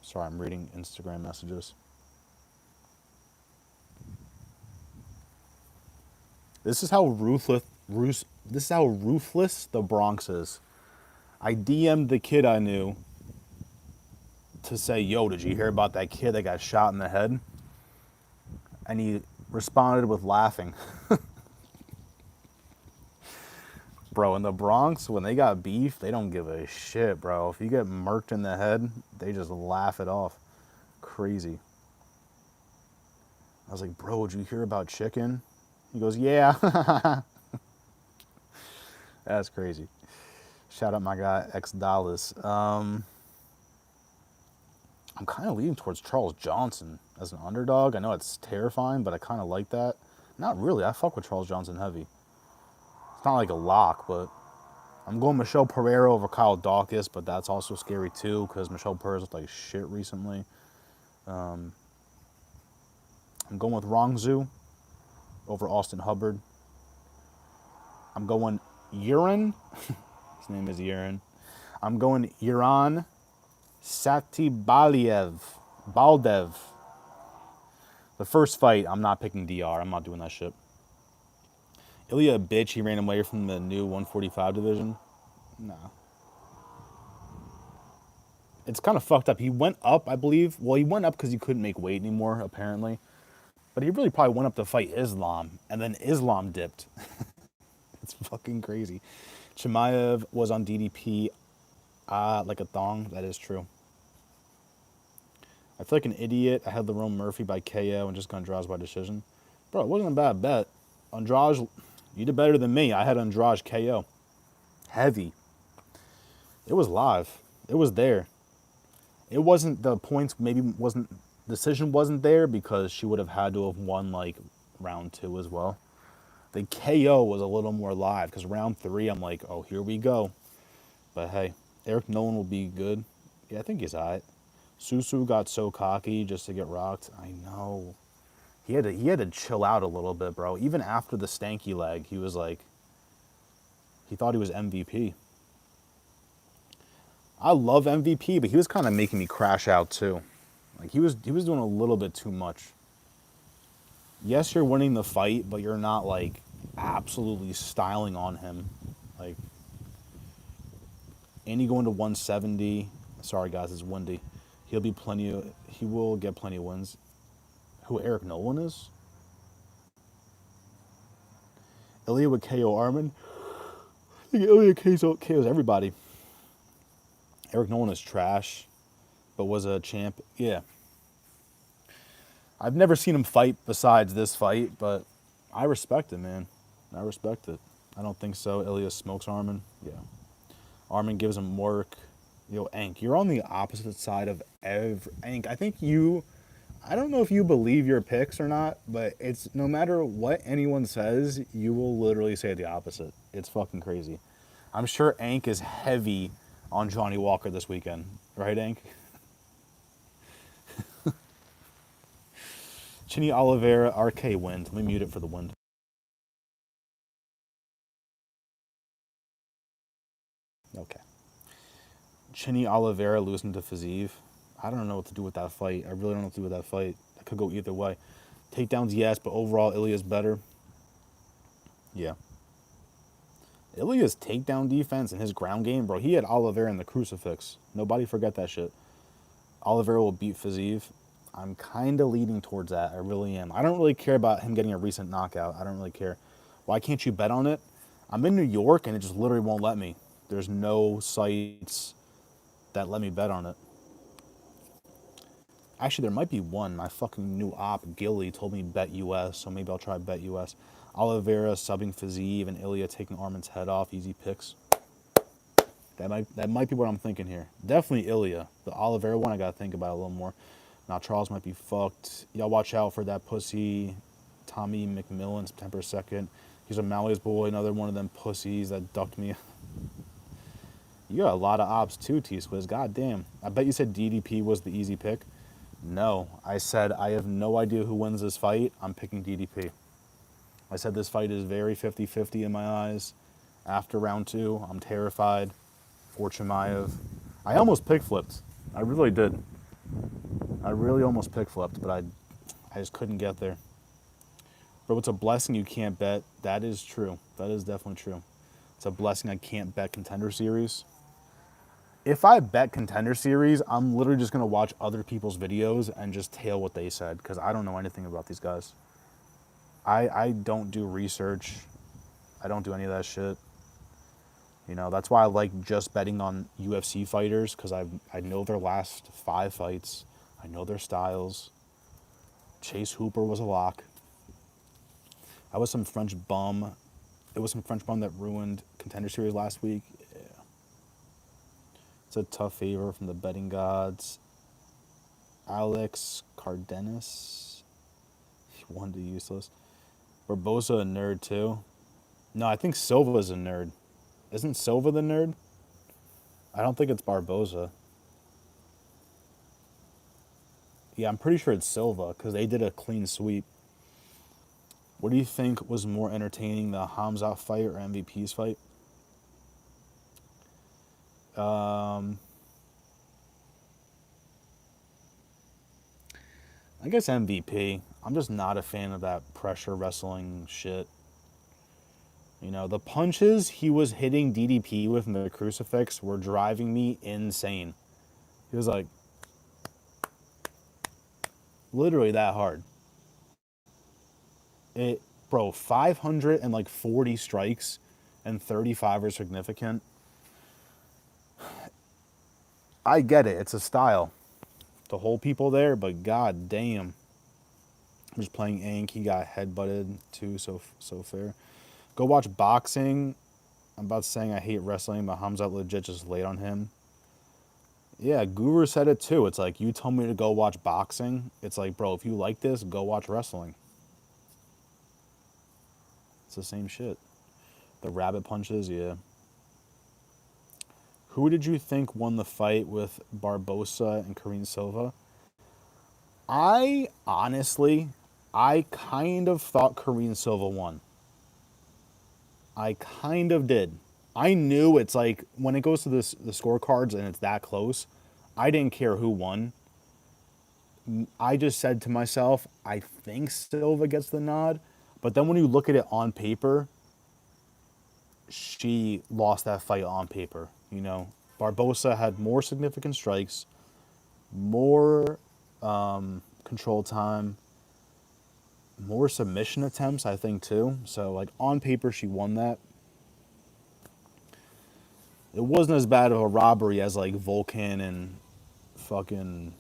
Speaker 1: Sorry, I'm reading Instagram messages. This is how ruthless the Bronx is. I DM'd the kid I knew to say, yo, did you hear about that kid that got shot in the head? And he responded with laughing. Bro, in the Bronx, when they got beef, they don't give a shit, bro. If you get murked in the head, they just laugh it off. Crazy. I was like, bro, did you hear about chicken? He goes, yeah. That's crazy. Shout out my guy, X Dallas. I'm kind of leaning towards Charles Johnson as an underdog. I know it's terrifying, but I kind of like that. Not really. I fuck with Charles Johnson heavy. It's not like a lock, but I'm going Michelle Pereira over Kyle Dawkins, but that's also scary too because Michelle Pereira's looked like shit recently. I'm going with Rongzhu over Austin Hubbard. I'm going Urine. His name is Urine. I'm going Iran Baldev. The first fight, I'm not picking DR. I'm not doing that shit. Ilya a bitch. He ran away from the new 145 division. Nah. It's kind of fucked up. He went up, I believe. Well, he went up because he couldn't make weight anymore, apparently. But he really probably went up to fight Islam, and then Islam dipped. It's fucking crazy. Chimaev was on DDP like a thong. That is true. I feel like an idiot. I had Lerone Murphy by KO and just got Andrade by decision. Bro, it wasn't a bad bet. Andrade You did better than me. I had Andrade KO. Heavy. It was live. It was there. It wasn't the points, maybe wasn't, decision wasn't there because she would have had to have won like round 2 as well. The KO was a little more live because round 3, I'm like, oh, here we go. But hey, Eric Nolan will be good. Yeah, I think he's all right. Susu got so cocky just to get rocked. I know. He had to chill out a little bit, bro. Even after the stanky leg, he was like, he thought he was MVP. I love MVP, but he was kind of making me crash out too. Like he was doing a little bit too much. Yes, you're winning the fight, but you're not like absolutely styling on him. Like, and you go into 170. Sorry guys, it's windy. He will get plenty of wins. Who Eric Nolan is? Ilya with KO Armin. I think Ilya KOs everybody. Eric Nolan is trash, but was a champ. Yeah. I've never seen him fight besides this fight, but I respect it, man. I respect it. I don't think so. Ilya smokes Armin. Yeah. Armin gives him work. Yo, Ank, you're on the opposite side of Ank, I don't know if you believe your picks or not, but it's no matter what anyone says, you will literally say the opposite. It's fucking crazy. I'm sure Ank is heavy on Johnny Walker this weekend. Right, Ank? Chinny Oliveira, RK wind. Let me mute it for the wind. Okay. Chinny Oliveira losing to Fazeev. I don't know what to do with that fight. I really don't know what to do with that fight. That could go either way. Takedowns, yes, but overall, Ilya's better. Yeah. Ilya's takedown defense and his ground game, bro, he had Oliveira in the crucifix. Nobody forget that shit. Oliveira will beat Fazeev. I'm kind of leaning towards that. I really am. I don't really care about him getting a recent knockout. I don't really care. Why can't you bet on it? I'm in New York and it just literally won't let me. There's no sites that let me bet on it. Actually, there might be one. My fucking new op, Gilly, told me bet US, so maybe I'll try bet US. Oliveira subbing Fazeev and Ilya taking Armin's head off. Easy picks. That might be what I'm thinking here. Definitely Ilya. The Oliveira one, I gotta think about it a little more. Now Charles might be fucked. Y'all watch out for that pussy Tommy McMillan, September 2nd. He's a Maui's boy, another one of them pussies that ducked me. You got a lot of ops too, T-Swiz. God damn. I bet you said DDP was the easy pick. No. I said I have no idea who wins this fight. I'm picking DDP. I said this fight is very 50-50 in my eyes. After round 2, I'm terrified. For Chimaev. I almost pick flipped. I really did. I really almost pick flipped, but I just couldn't get there. But it's a blessing you can't bet. That is true. That is definitely true. It's a blessing I can't bet Contender Series. If I bet Contender Series, I'm literally just going to watch other people's videos and just tail what they said because I don't know anything about these guys. I don't do research. I don't do any of that shit. You know, that's why I like just betting on UFC fighters because I know their last 5 fights. I know their styles. Chase Hooper was a lock. I was some French bum. It was some French bum that ruined Contender Series last week. Yeah. It's a tough favor from the betting gods. Alex Cardenas. One to useless. Barbosa a nerd too. No, I think Silva's a nerd. Isn't Silva the nerd? I don't think it's Barbosa. Yeah, I'm pretty sure it's Silva because they did a clean sweep. What do you think was more entertaining, the Hamzat fight or MVP's fight? I guess MVP. I'm just not a fan of that pressure wrestling shit. You know, the punches he was hitting DDP with in the crucifix were driving me insane. He was like, literally that hard. Bro, 540 strikes and 35 are significant. I get it. It's a style to hold people there, but god damn. I'm just playing Ank. He got headbutted too, so fair. Go watch boxing. I'm about saying I hate wrestling, but Hamza legit just laid on him. Yeah, Guru said it too. It's like, you told me to go watch boxing. It's like, bro, if you like this, go watch wrestling. It's the same shit. The rabbit punches, yeah. Who did you think won the fight with Barbosa and Karine Silva? I honestly, I kind of thought Karine Silva won. I kind of did. I knew it's like when it goes to this the scorecards and it's that close, I didn't care who won. I just said to myself, I think Silva gets the nod. But then when you look at it on paper, she lost that fight on paper. You know, Barbosa had more significant strikes, more control time, more submission attempts, I think, too. So, like, on paper, she won that. It wasn't as bad of a robbery as, like, Vulcan and fucking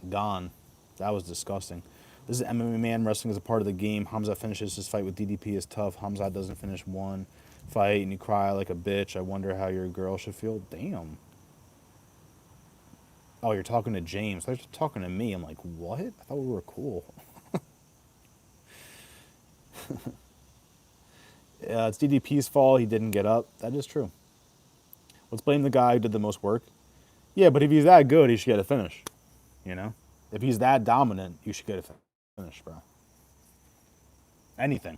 Speaker 1: Gone. That was disgusting. This is MMA Man. Wrestling is a part of the game. Hamza finishes his fight with DDP is tough. Hamza doesn't finish one fight and you cry like a bitch. I wonder how your girl should feel. Damn. Oh, you're talking to James. They're talking to me. I'm like, what? I thought we were cool. Yeah, it's DDP's fault. He didn't get up. That is true. Let's blame the guy who did the most work. Yeah, but if he's that good, he should get a finish. You know? If he's that dominant, you should get a finish, bro. Anything.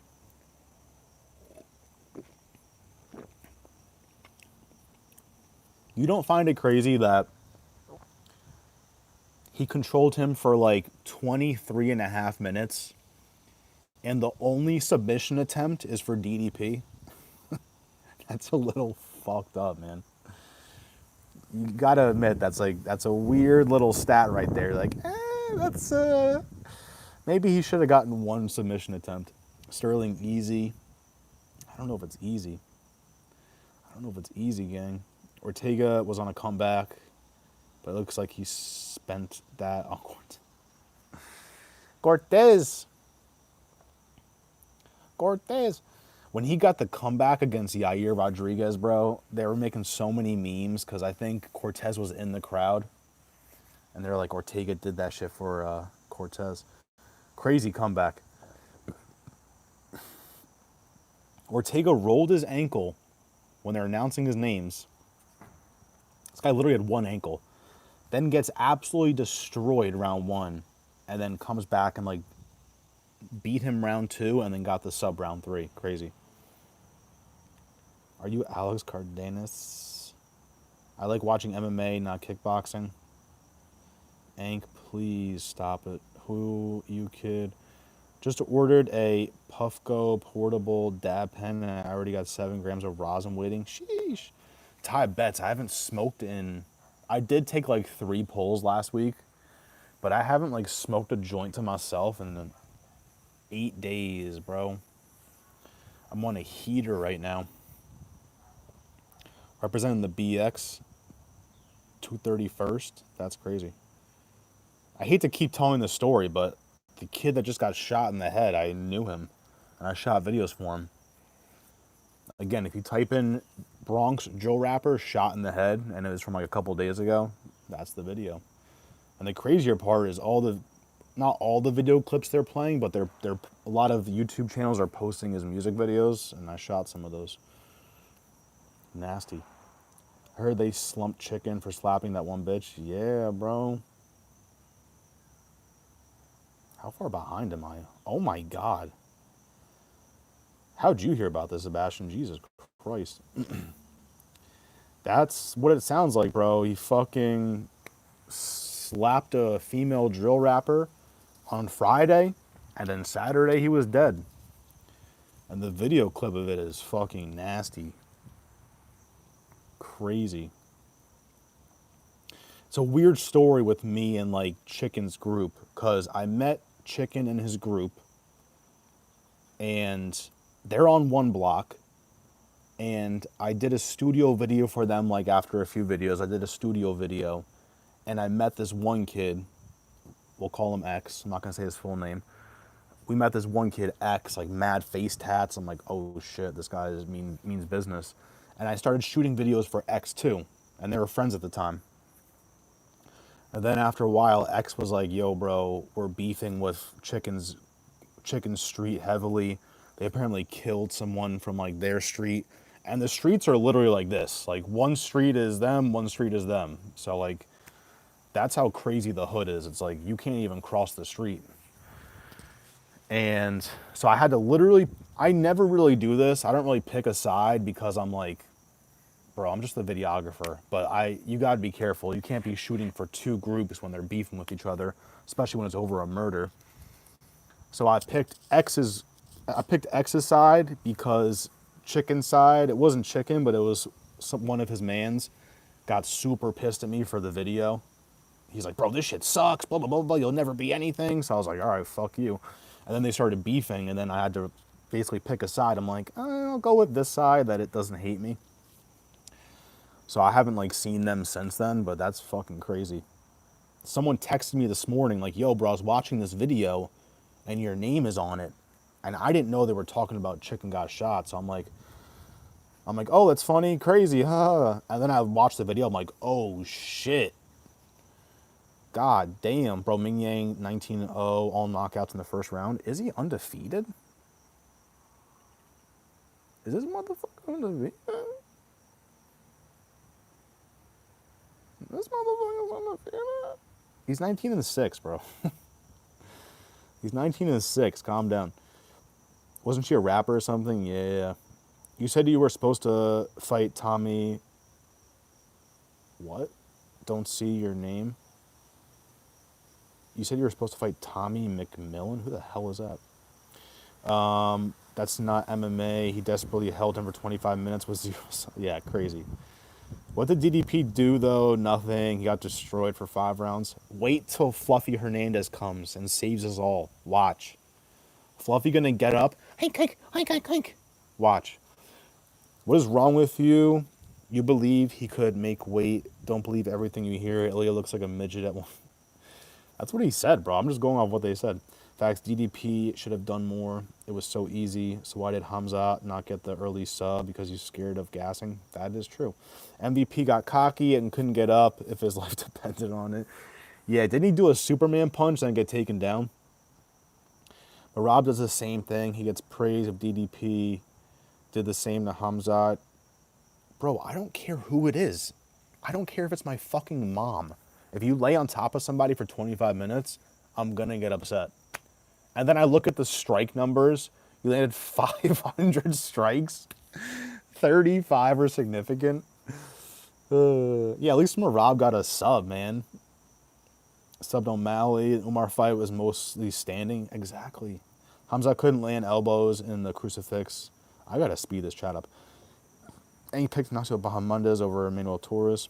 Speaker 1: You don't find it crazy that he controlled him for like 23 and a half minutes and the only submission attempt is for DDP? That's a little fucked up, man. You gotta admit that's a weird little stat right there. Like, that's maybe he should have gotten one submission attempt. Sterling easy. I don't know if it's easy. I don't know if it's easy, gang. Ortega was on a comeback, but it looks like he spent that on Cortez. Cortez. When he got the comeback against Yair Rodriguez, bro, they were making so many memes because I think Cortez was in the crowd. And they're like, Ortega did that shit for Cortez. Crazy comeback. Ortega rolled his ankle when they're announcing his names. This guy literally had one ankle. Then gets absolutely destroyed round one. And then comes back and like beat him round two and then got the sub round three. Crazy. Are you Alex Cardenas? I like watching MMA, not kickboxing. Ank, please stop it. Who, you kid? Just ordered a Puffco portable dab pen and I already got 7 grams of rosin waiting. Sheesh. Ty bets. I haven't smoked in... I did take like 3 pulls last week, but I haven't like smoked a joint to myself in 8 days, bro. I'm on a heater right now. Representing the BX 231st. That's crazy. I hate to keep telling the story, but the kid that just got shot in the head, I knew him. And I shot videos for him. Again, if you type in Bronx Joe Rapper shot in the head, and it was from like a couple days ago, that's the video. And the crazier part is not all the video clips they're playing, but they're a lot of YouTube channels are posting his music videos, and I shot some of those. Nasty. I heard they slumped Chicken for slapping that one bitch. Yeah, bro. How far behind am I? Oh my God. How'd you hear about this, Sebastian? Jesus Christ. That's what it sounds like, bro. He fucking slapped a female drill rapper on Friday, and then Saturday he was dead. And the video clip of it is fucking nasty. Crazy. It's a weird story with me and like Chicken's group, because I met Chicken and his group, and they're on one block, and I did a studio video for them. Like after a few videos, I did a studio video, and I met this one kid. We'll call him X. I'm not gonna say his full name. we met this one kid, X, like mad face tats. I'm like, oh shit, this guy means business. And I started shooting videos for X too, and they were friends at the time. And then after a while, X was like, yo, bro, we're beefing with Chicken Street heavily. They apparently killed someone from like their street. And the streets are literally like this. Like one street is them, one street is them. So like that's how crazy the hood is. It's like you can't even cross the street. And so I had to literally, I never really do this. I don't really pick a side because I'm like, bro, I'm just the videographer. But you gotta be careful. You can't be shooting for two groups when they're beefing with each other, especially when it's over a murder. So I picked X's side because Chicken's side, it wasn't Chicken, but it was one of his mans, got super pissed at me for the video. He's like, bro, this shit sucks, blah, blah, blah, blah, you'll never be anything. So I was like, all right, fuck you. And then they started beefing, and then I had to basically pick a side. I'm like, I'll go with this side that it doesn't hate me. So I haven't like seen them since then, but that's fucking crazy. Someone texted me this morning like, yo, bro, I was watching this video and your name is on it. And I didn't know they were talking about Chicken got shot. So I'm like, oh, that's funny, crazy, huh? And then I watched the video, I'm like, oh shit. God damn, bro, Ming Yang 19-0, all knockouts in the first round. Is he undefeated? Is this motherfucker undefeated? This motherfucker's undefeated? He's 19-6, bro. He's 19-6, calm down. Wasn't she a rapper or something? Yeah. You said you were supposed to fight Tommy. What? Don't see your name. You said you were supposed to fight Tommy McMillan? Who the hell is that? That's not MMA. He desperately held him for 25 minutes. Yeah, crazy. What did DDP do, though? Nothing. He got destroyed for 5 rounds. Wait till Fluffy Hernandez comes and saves us all. Watch. Fluffy gonna get up. Hink, hink, hink, hink, hink. Watch. What is wrong with you? You believe he could make weight. Don't believe everything you hear. Ilya looks like a midget at one. That's what he said, bro. I'm just going off what they said. Facts, DDP should have done more. It was so easy. So why did Hamza not get the early sub? Because he's scared of gassing? That is true. MVP got cocky and couldn't get up if his life depended on it. Yeah, didn't he do a Superman punch and get taken down? But Rob does the same thing. He gets praise if DDP did the same to Hamzat. Bro, I don't care who it is. I don't care if it's my fucking mom. If you lay on top of somebody for 25 minutes, I'm going to get upset. And then I look at the strike numbers. You landed 500 strikes. 35 are significant. Yeah, at least Rob got a sub, man. Subbed O'Malley. Umar fight was mostly standing. Exactly. Hamza couldn't land elbows in the crucifix. I got to speed this chat up. And he picked Ignacio Bahamondes over Manuel Torres.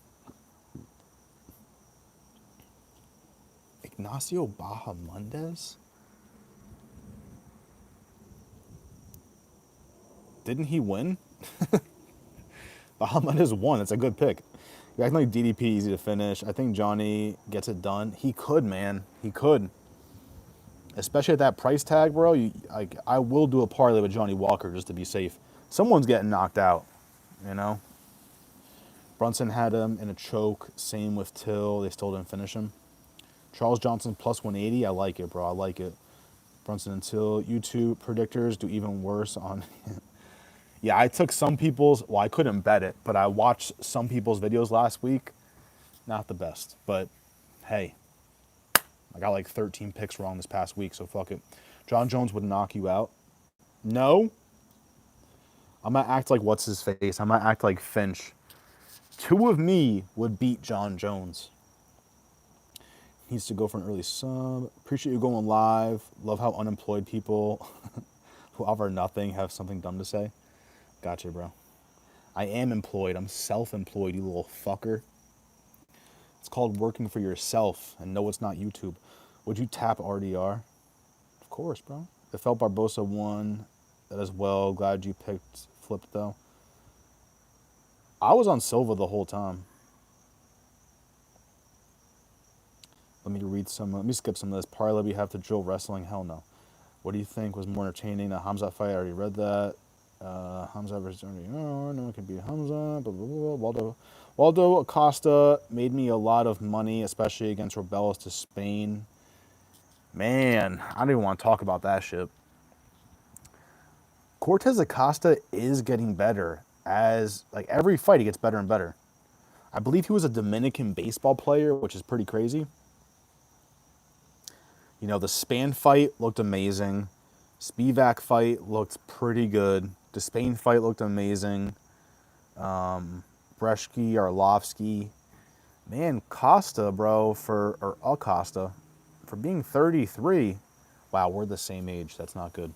Speaker 1: Ignacio Bahamondes? Didn't he win? Bahamondes won. It's a good pick. You act like DDP easy to finish. I think Johnny gets it done. He could, man. He could. Especially at that price tag, bro. I will do a parlay with Johnny Walker just to be safe. Someone's getting knocked out, you know? Brunson had him in a choke. Same with Till. They still didn't finish him. Charles Johnson plus 180. I like it, bro. I like it. Brunson and Till. YouTube predictors do even worse on... Yeah, I took some people's... Well, I couldn't bet it, but I watched some people's videos last week. Not the best, but hey. I got like 13 picks wrong this past week, so fuck it. John Jones would knock you out. No. I'm going to act like what's his face. I'm going to act like Finch. 2 of me would beat John Jones. Needs to go for an early sub. Appreciate you going live. Love how unemployed people who offer nothing have something dumb to say. Gotcha, bro. I am employed. I'm self-employed, you little fucker. It's called working for yourself. And no, it's not YouTube. Would you tap RDR? Of course, bro. It felt Barbosa won that as well. Glad you picked Flip, though. I was on Silva the whole time. Let me skip some of this. Parlay we have to drill wrestling. Hell no. What do you think was more entertaining? The Hamza fight, I already read that. Hamza versus no one can beat Hamza. Blah, blah, blah. Waldo Acosta made me a lot of money, especially against Rebellos to Spain. Man, I don't even want to talk about that shit. Cortez Acosta is getting better as like every fight he gets better and better. I believe he was a Dominican baseball player, which is pretty crazy. You know, the Span fight looked amazing. Spivak fight looked pretty good. The Spain fight looked amazing. Breshki, Arlovsky. Man, Costa, bro, or Acosta, for being 33. Wow, we're the same age. That's not good.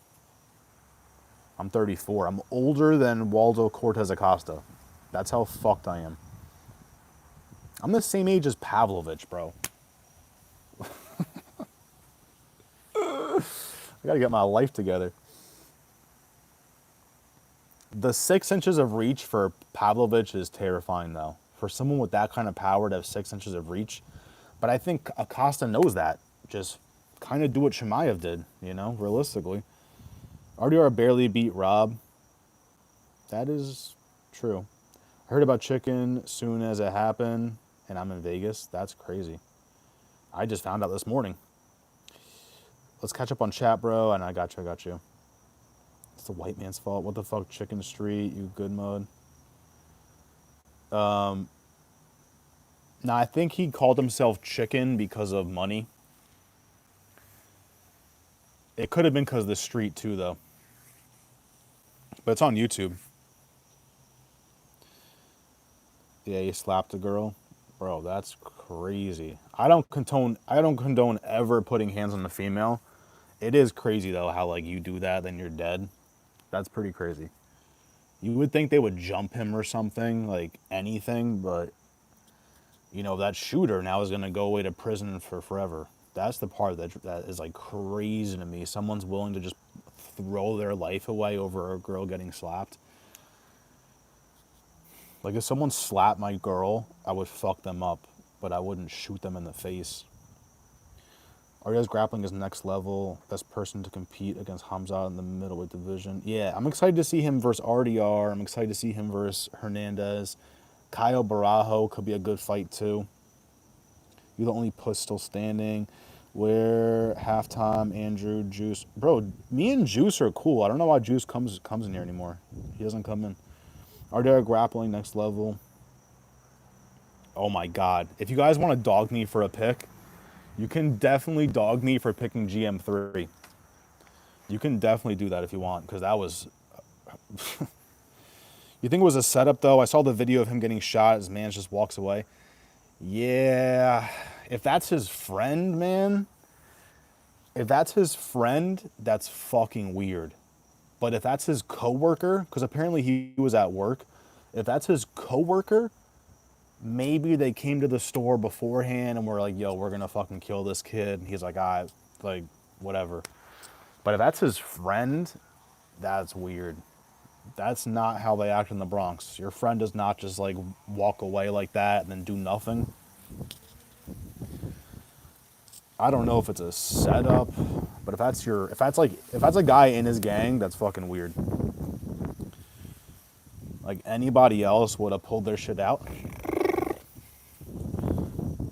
Speaker 1: I'm 34. I'm older than Waldo Cortez Acosta. That's how fucked I am. I'm the same age as Pavlovich, bro. I gotta get my life together. The 6 inches of reach for Pavlovich is terrifying, though. For someone with that kind of power to have 6 inches of reach. But I think Acosta knows that. Just kind of do what Chimaev did, you know, realistically. RDR barely beat Rob. That is true. I heard about Chicken soon as it happened, and I'm in Vegas. That's crazy. I just found out this morning. Let's catch up on chat, bro, and I got you. It's the white man's fault. What the fuck, Chicken Street, you good mode? Now, I think he called himself Chicken because of money. It could have been because of the street, too, though. But it's on YouTube. Yeah, he slapped a girl. Bro, that's crazy. I don't condone ever putting hands on the female. It is crazy though how like you do that then you're dead. That's pretty crazy. You would think they would jump him or something, like anything, but you know, that shooter now is going to go away to prison for forever. That's the part that is like crazy to me. Someone's willing to just throw their life away over a girl getting slapped. Like if someone slapped my girl, I would fuck them up, but I wouldn't shoot them in the face. Aria's grappling is next level. Best person to compete against Hamza in the middleweight division. Yeah, I'm excited to see him versus RDR. I'm excited to see him versus Hernandez. Kyle Barajo could be a good fight too. You're the only puss still standing. Where halftime, Andrew, Juice. Bro, me and Juice are cool. I don't know why Juice comes in here anymore. He doesn't come in. RDR grappling next level. Oh my God. If you guys want to dog me for a pick, you can definitely dog me for picking GM3. You can definitely do that if you want, because that was... You think it was a setup, though? I saw the video of him getting shot. His man just walks away. Yeah. If that's his friend, man... If that's his friend, that's fucking weird. But if that's his coworker, because apparently he was at work, if that's his coworker... Maybe they came to the store beforehand and were like, yo, we're going to fucking kill this kid. And he's like, like, whatever. But if that's his friend, that's weird. That's not how they act in the Bronx. Your friend does not just, like, walk away like that and then do nothing. I don't know if it's a setup, but if that's a guy in his gang, that's fucking weird. Like, anybody else would have pulled their shit out.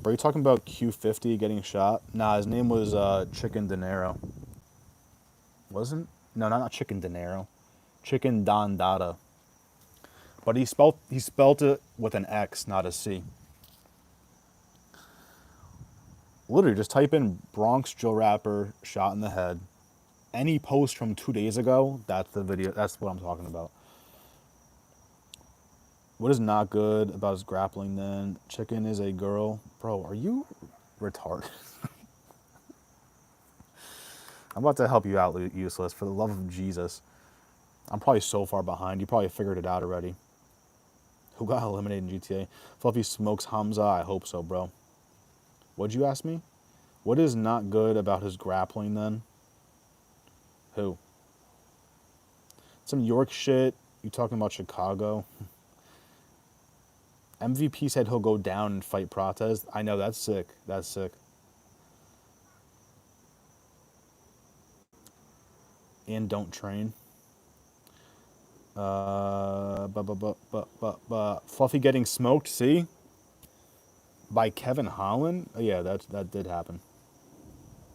Speaker 1: Are you talking about Q50 getting shot? Nah, his name was Chicken Dinero. Wasn't? No, not Chicken Dinero. Chicken Don Dada. But he spelt it with an X, not a C. Literally, just type in Bronx Joe Rapper shot in the head. Any post from 2 days ago, that's the video. That's what I'm talking about. What is not good about his grappling then? Chicken is a girl. Bro, are you retarded? I'm about to help you out, Useless, for the love of Jesus. I'm probably so far behind. You probably figured it out already. Who got eliminated in GTA? Fluffy smokes Hamza? I hope so, bro. What'd you ask me? What is not good about his grappling then? Who? Some York shit. You talking about Chicago? MVP said he'll go down and fight Protez. I know, that's sick. That's sick. and don't train. Fluffy getting smoked, see? By Kevin Holland? Oh, yeah, that did happen.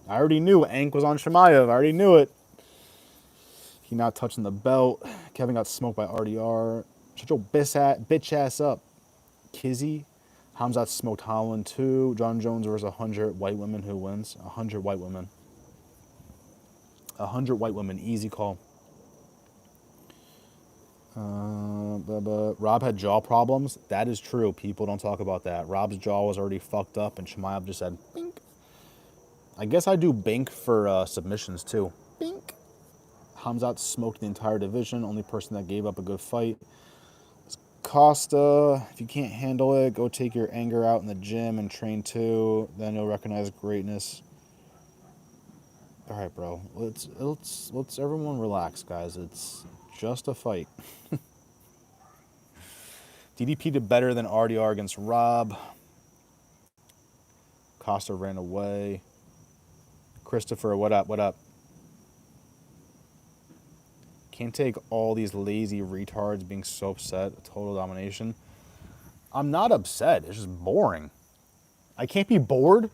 Speaker 1: I already knew Ank was on Shemaev. I already knew it. He not touching the belt. Kevin got smoked by RDR. Shut your bitch ass up. Kizzy. Hamzat smoked Holland too. John Jones versus 100 white women. Who wins? 100 white women. 100 white women. Easy call. Rob had jaw problems. That is true. People don't talk about that. Rob's jaw was already fucked up, and Shemaev just said, bink. I guess I do bink for submissions too. Bink. Hamzat smoked the entire division. Only person that gave up a good fight. Costa, if you can't handle it, go take your anger out in the gym and train too. Then you'll recognize greatness. All right, bro. Let's everyone relax, guys. It's just a fight. DDP did better than RDR against Rob. Costa ran away. Christopher, what up? What up? Can't take all these lazy retards being so upset. Total domination. I'm not upset. It's just boring. I can't be bored.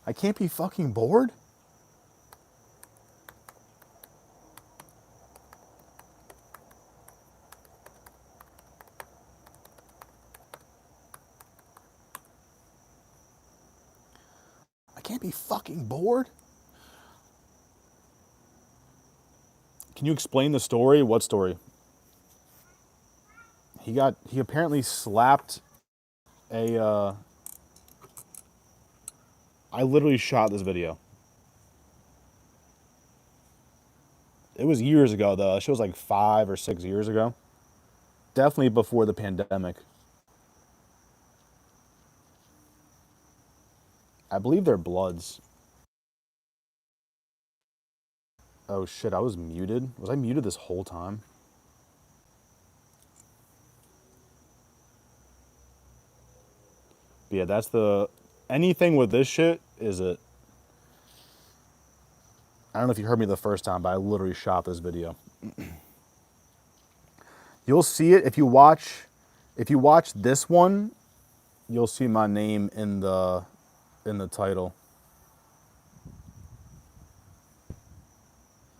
Speaker 1: I can't be fucking bored. I can't be fucking bored. Can you explain the story? What story? He apparently slapped a I literally shot this video. It was years ago though. It was like 5 or 6 years ago. Definitely before the pandemic. I believe they're Bloods. Oh shit, I was muted. Was I muted this whole time? But yeah, that's the anything with this shit is it. I don't know if you heard me the first time, but I literally shot this video. You'll see it if you watch this one, you'll see my name in the title.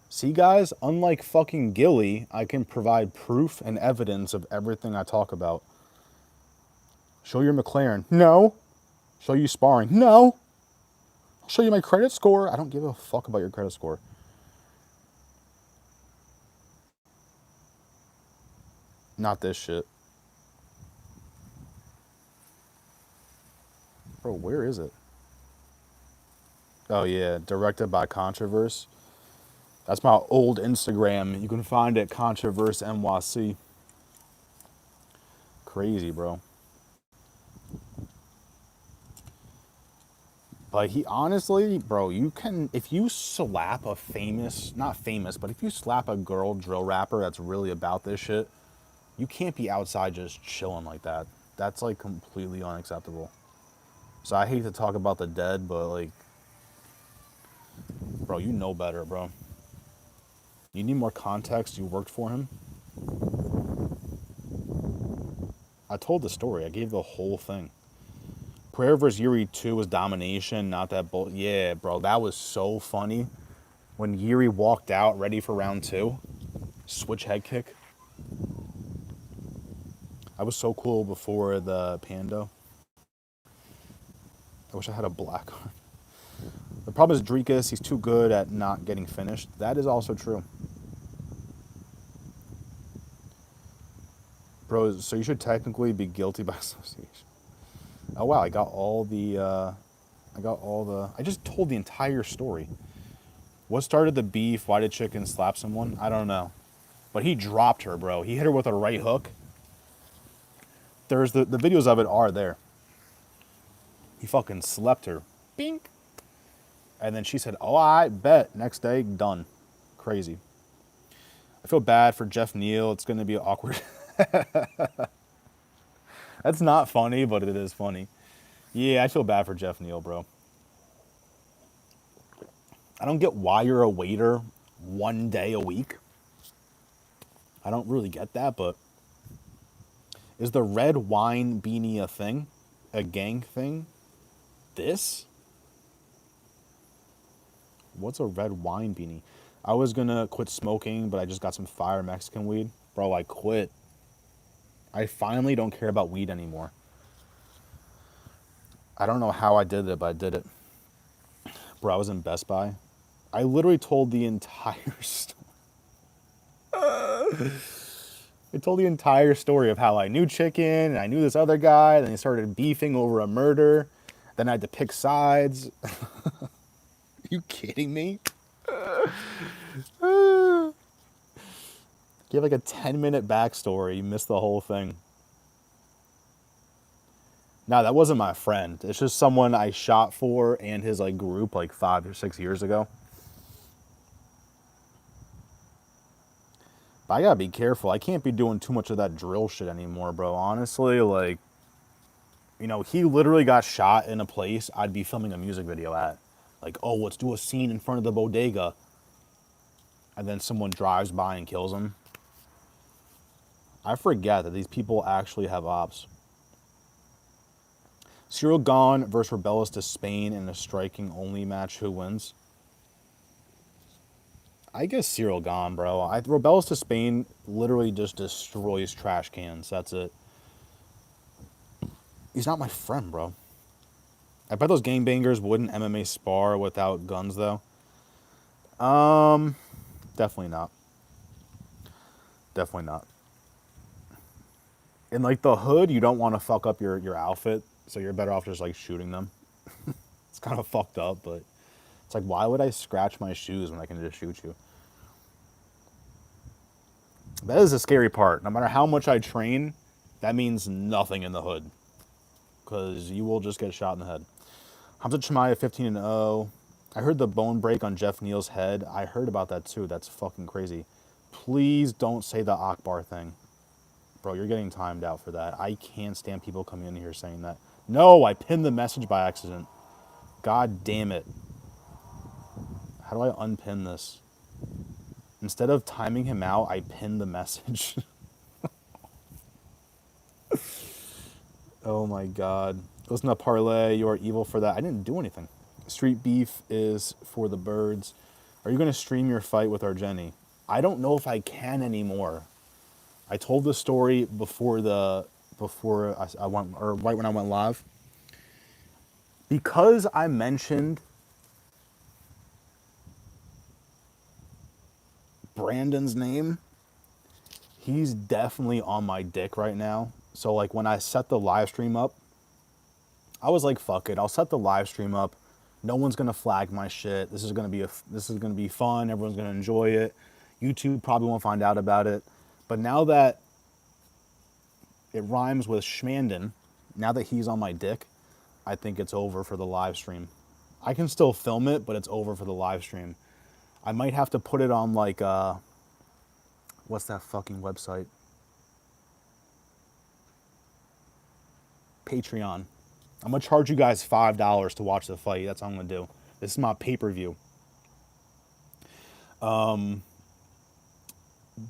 Speaker 1: See, guys, unlike fucking Gilly, I can provide proof and evidence of everything I talk about. Show your McLaren. No. Show you sparring. No. I'll show you my credit score. I don't give a fuck about your credit score. Not this shit. Bro, where is it? Oh, yeah. Directed by Controverse. That's my old Instagram. You can find it, Controverse NYC. Crazy, bro. But he honestly, bro, you can, if you slap a famous, not famous, but if you slap a girl drill rapper that's really about this shit, you can't be outside just chilling like that. That's like completely unacceptable. So I hate to talk about the dead, but like, bro, you know better, bro. You need more context. You worked for him. I told the story. I gave the whole thing. Prayer vs. Yuri 2 was domination, not that bull. Yeah, bro, that was so funny. When Yuri walked out ready for round 2, switch head kick. I was so cool before the Pando. I wish I had a black arm. The problem is Drikas, he's too good at not getting finished. That is also true. Bro, so you should technically be guilty by association. Oh wow, I just told the entire story. What started the beef? Why did Chicken slap someone? I don't know. But he dropped her, bro. He hit her with a right hook. There's the videos of it are there. He fucking slept her. Bink. And then she said, oh, I bet. Next day, done. Crazy. I feel bad for Jeff Neal. It's going to be awkward. That's not funny, but it is funny. Yeah, I feel bad for Jeff Neal, bro. I don't get why you're a waiter 1 day a week. I don't really get that, but is the red wine beanie a thing? A gang thing? This? What's a red wine beanie? I was gonna quit smoking, but I just got some fire Mexican weed. Bro, I quit. I finally don't care about weed anymore. I don't know how I did it, but I did it. Bro, I was in Best Buy. I literally told the entire story. I told the entire story of how I knew Chicken, and I knew this other guy, then they started beefing over a murder. Then I had to pick sides. Are you kidding me? Give like a 10-minute backstory. You missed the whole thing. No, that wasn't my friend. It's just someone I shot for and his like group like 5 or 6 years ago. But I gotta be careful. I can't be doing too much of that drill shit anymore, bro. Honestly, like, he literally got shot in a place I'd be filming a music video at. Like, oh, let's do a scene in front of the bodega. And then someone drives by and kills him. I forget that these people actually have ops. Cyril Gahn versus Rebellis to Spain in a striking only match. Who wins? I guess Cyril Gahn, bro. Rebellis to Spain literally just destroys trash cans. That's it. He's not my friend, bro. I bet those gangbangers wouldn't MMA spar without guns, though. Definitely not. Definitely not. In like the hood, you don't want to fuck up your outfit, so you're better off just like shooting them. It's kind of fucked up, but it's like, why would I scratch my shoes when I can just shoot you? That is the scary part. No matter how much I train, that means nothing in the hood, because you will just get shot in the head. Hamza Chimaev 15-0. I heard the bone break on Jeff Neal's head. I heard about that too. That's fucking crazy. Please don't say the Akbar thing. Bro, you're getting timed out for that. I can't stand people coming in here saying that. No, I pinned the message by accident. God damn it. How do I unpin this? Instead of timing him out, I pinned the message. Oh my God. Listen to Parlay, you are evil for that. I didn't do anything. Street beef is for the birds. Are you going to stream your fight with Argeni? I don't know if I can anymore. I told the story before I went, or right when I went live. Because I mentioned Brandon's name, he's definitely on my dick right now. So like when I set the live stream up, I was like, fuck it, I'll set the live stream up. No one's gonna flag my shit. This is gonna be fun. Everyone's gonna enjoy it. YouTube probably won't find out about it. But now that it rhymes with Schmanden, now that he's on my dick, I think it's over for the live stream. I can still film it, but it's over for the live stream. I might have to put it on like what's that fucking website? Patreon. I'm gonna charge you guys $5 to watch the fight. That's what I'm gonna do. This is my pay-per-view.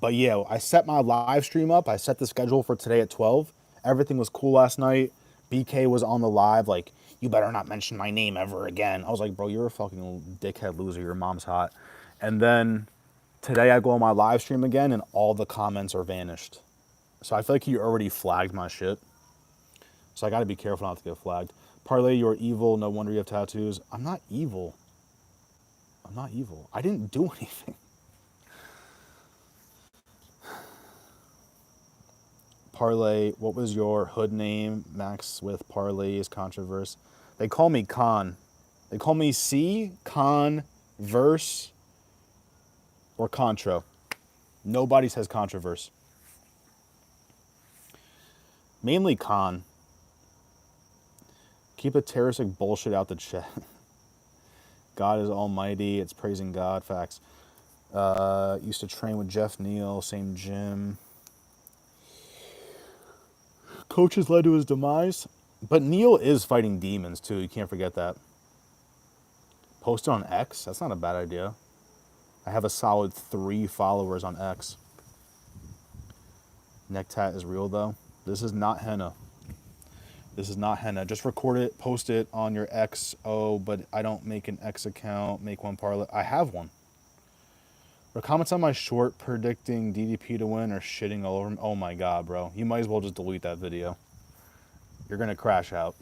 Speaker 1: But yeah, I set my live stream up. I set the schedule for today at 12. Everything was cool last night. BK was on the live, like, you better not mention my name ever again. I was like, bro, you're a fucking dickhead loser. Your mom's hot. And then today I go on my live stream again and all the comments are vanished. So I feel like he already flagged my shit. So I gotta be careful not to get flagged. Parlay, you're evil. No wonder you have tattoos. I'm not evil. I'm not evil. I didn't do anything. Parlay, what was your hood name? Max with Parlay is controversy. They call me Con. They call me C, Con, Verse, or Contro. Nobody says controversy. Mainly Con. Keep the terroristic bullshit out the chat. God is almighty. It's praising God. Facts. Used to train with Jeff Neal, same gym. Coaches led to his demise. But Neal is fighting demons, too. You can't forget that. Post it on X? That's not a bad idea. I have a solid 3 followers on X. Neck tat is real though. This is not henna. This is not henna. Just record it, post it on your X. Oh, but I don't make an X account, make one parlay. I have one. The comments on my short predicting DDP to win are shitting all over me. Oh my god, bro. You might as well just delete that video. You're gonna crash out.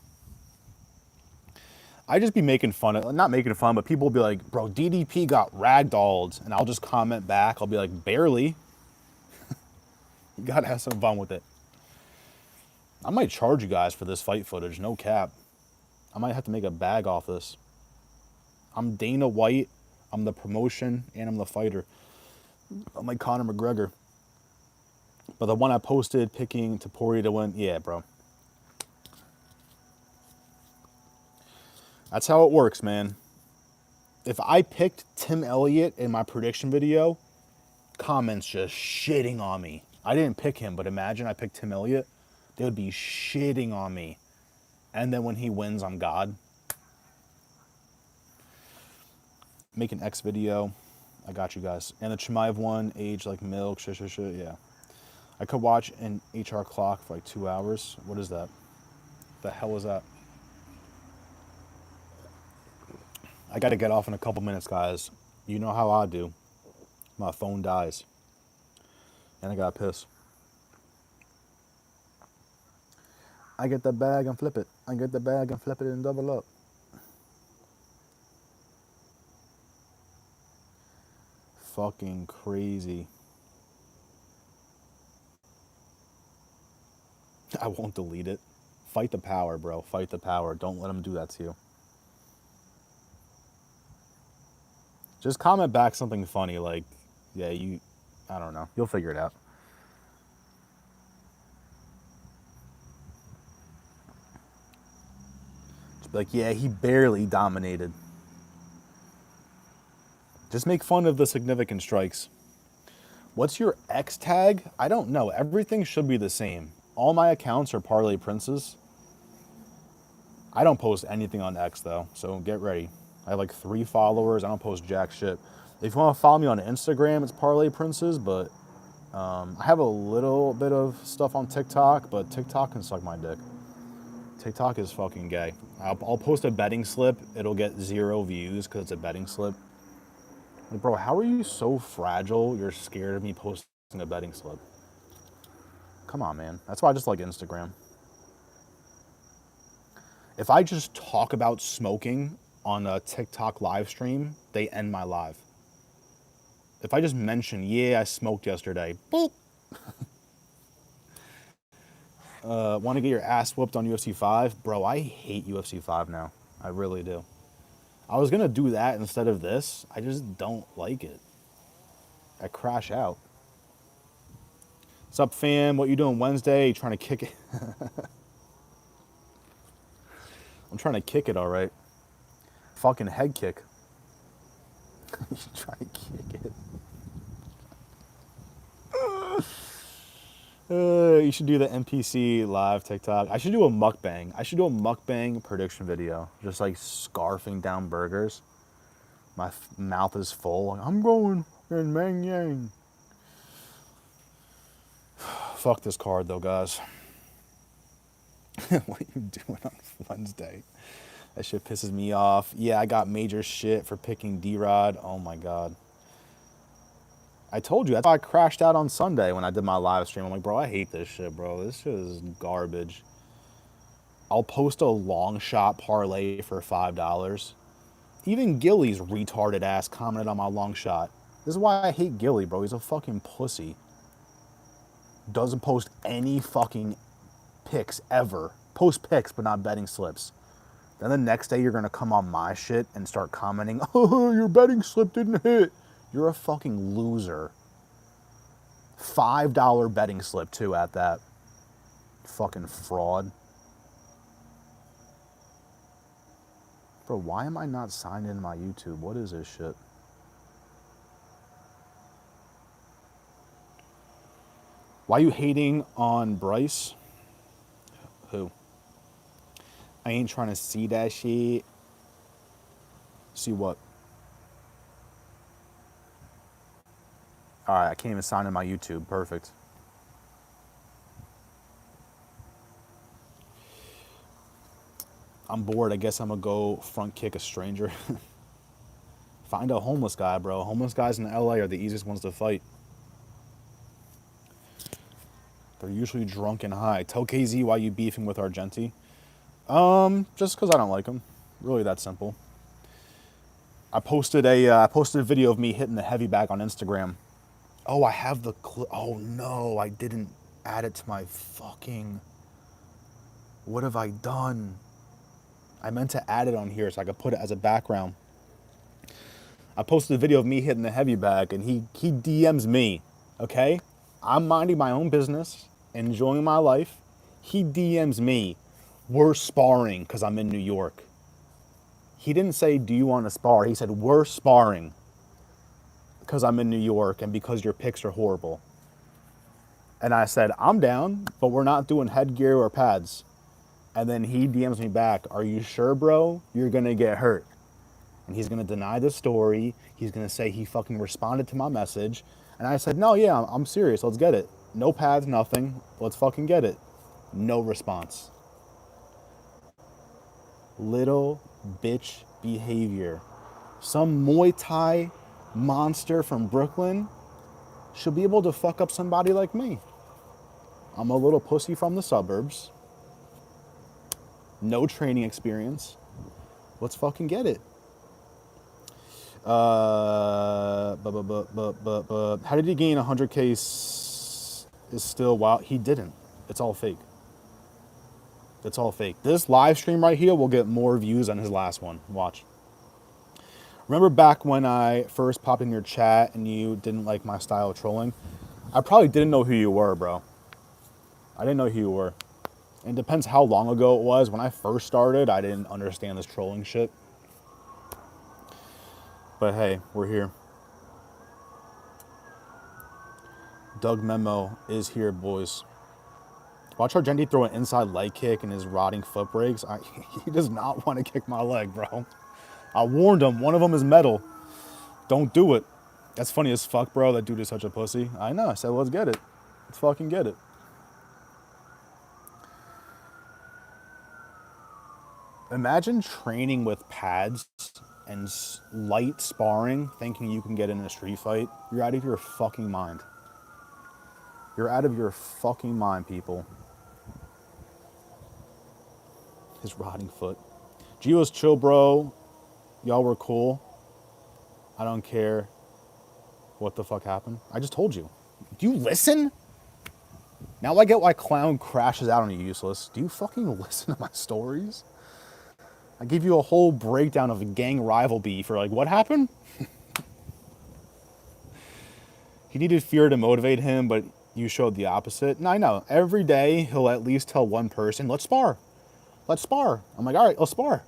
Speaker 1: I just be making fun of, not making fun, but people will be like, bro, DDP got ragdolled. And I'll just comment back. I'll be like, barely. You gotta have some fun with it. I might charge you guys for this fight footage, no cap. I might have to make a bag off this. I'm Dana White, I'm the promotion, and I'm the fighter. I'm like Conor McGregor. But the one I posted picking Topuria to win, yeah, bro. That's how it works, man. If I picked Tim Elliott in my prediction video, comments just shitting on me. I didn't pick him, but imagine I picked Tim Elliott. They would be shitting on me. And then when he wins, I'm God. Make an X video. I got you guys. And the Chimaev one, age like milk, shit, yeah. I could watch an HR clock for like 2 hours. What is that? The hell is that? I got to get off in a couple minutes, guys. You know how I do. My phone dies. And I got to piss. I get the bag and flip it. I get the bag and flip it and double up. Fucking crazy. I won't delete it. Fight the power, bro. Fight the power. Don't let them do that to you. Just comment back something funny like, yeah, I don't know. You'll figure it out. Just be like, yeah, he barely dominated. Just make fun of the significant strikes. What's your X tag? I don't know. Everything should be the same. All my accounts are Parlay Princes. I don't post anything on X though, so get ready. I have like 3 followers. I don't post jack shit. If you want to follow me on Instagram, it's Parlay Princes, but I have a little bit of stuff on TikTok, but TikTok can suck my dick. TikTok is fucking gay. I'll post a betting slip. It'll get 0 views because it's a betting slip. Like, bro, how are you so fragile? You're scared of me posting a betting slip. Come on, man. That's why I just like Instagram. If I just talk about smoking on a TikTok live stream, they end my live. If I just mention, yeah, I smoked yesterday, boop. Want to get your ass whooped on UFC 5? Bro, I hate UFC 5 now. I really do. I was going to do that instead of this. I just don't like it. I crash out. What's up, fam? What you doing Wednesday? You trying to kick it? I'm trying to kick it, all right. Fucking head kick. You trying to kick it. You should do the NPC live TikTok. I should do a mukbang. I should do a mukbang prediction video. Just like scarfing down burgers. My mouth is full. Like, I'm going in Mang Yang. Fuck this card though, guys. What are you doing on Wednesday? That shit pisses me off. Yeah, I got major shit for picking D-Rod. Oh my god. I told you, that's why I crashed out on Sunday when I did my live stream. I'm like, bro, I hate this shit, bro. This shit is garbage. I'll post a long shot parlay for $5. Even Gilly's retarded ass commented on my long shot. This is why I hate Gilly, bro. He's a fucking pussy. Doesn't post any fucking picks ever. Post picks, but not betting slips. Then the next day you're gonna come on my shit and start commenting, oh, your betting slip didn't hit. You're a fucking loser. $5 betting slip too at that. Fucking fraud. Bro, why am I not signed into my YouTube? What is this shit? Why you hating on Bryce? Who? I ain't trying to see that shit. See what? All right, I can't even sign in my YouTube. Perfect. I'm bored. I guess I'm gonna go front kick a stranger. Find a homeless guy, bro. Homeless guys in LA are the easiest ones to fight. They're usually drunk and high. Tell KZ why you beefing with Argenti. Just because I don't like him. Really that simple. I posted a video of me hitting the heavy bag on Instagram. Oh, I have the clip. Oh no, I didn't add it to my fucking. What have I done? I meant to add it on here so I could put it as a background. I posted a video of me hitting the heavy bag, and he DMs me. Okay, I'm minding my own business, enjoying my life. He DMs me. We're sparring because I'm in New York. He didn't say, do you want to spar? He said, we're sparring because I'm in New York and because your picks are horrible. And I said, I'm down, but we're not doing headgear or pads. And then he DMs me back, are you sure, bro? You're going to get hurt. And he's going to deny the story. He's going to say he fucking responded to my message. And I said, no, yeah, I'm serious. Let's get it. No pads, nothing. Let's fucking get it. No response. Little bitch behavior. Some Muay Thai monster from Brooklyn should be able to fuck up somebody like me. I'm a little pussy from the suburbs. No training experience. Let's fucking get it. How did he gain 100K is still wild? He didn't. It's all fake. It's all fake. This live stream right here will get more views than his last one. Watch. Remember back when I first popped in your chat and you didn't like my style of trolling? I probably didn't know who you were, bro. I didn't know who you were. And it depends how long ago it was. When I first started, I didn't understand this trolling shit. But hey, we're here. Doug Memo is here, boys. Watch Argenti throw an inside leg kick and his rotting foot breaks. He does not want to kick my leg, bro. I warned him. One of them is metal. Don't do it. That's funny as fuck, bro. That dude is such a pussy. I know. I said, let's get it. Let's fucking get it. Imagine training with pads and light sparring, thinking you can get in a street fight. You're out of your fucking mind. You're out of your fucking mind, people. His rotting foot. Gio's chill, bro. Y'all were cool. I don't care what the fuck happened. I just told you. Do you listen? Now I get why Clown crashes out on you, useless. Do you fucking listen to my stories? I gave you a whole breakdown of a gang rival beef. You're like, what happened? He needed fear to motivate him, but you showed the opposite. No, I know. Every day, he'll at least tell one person, let's spar. Let's spar. I'm like, all right, let's spar.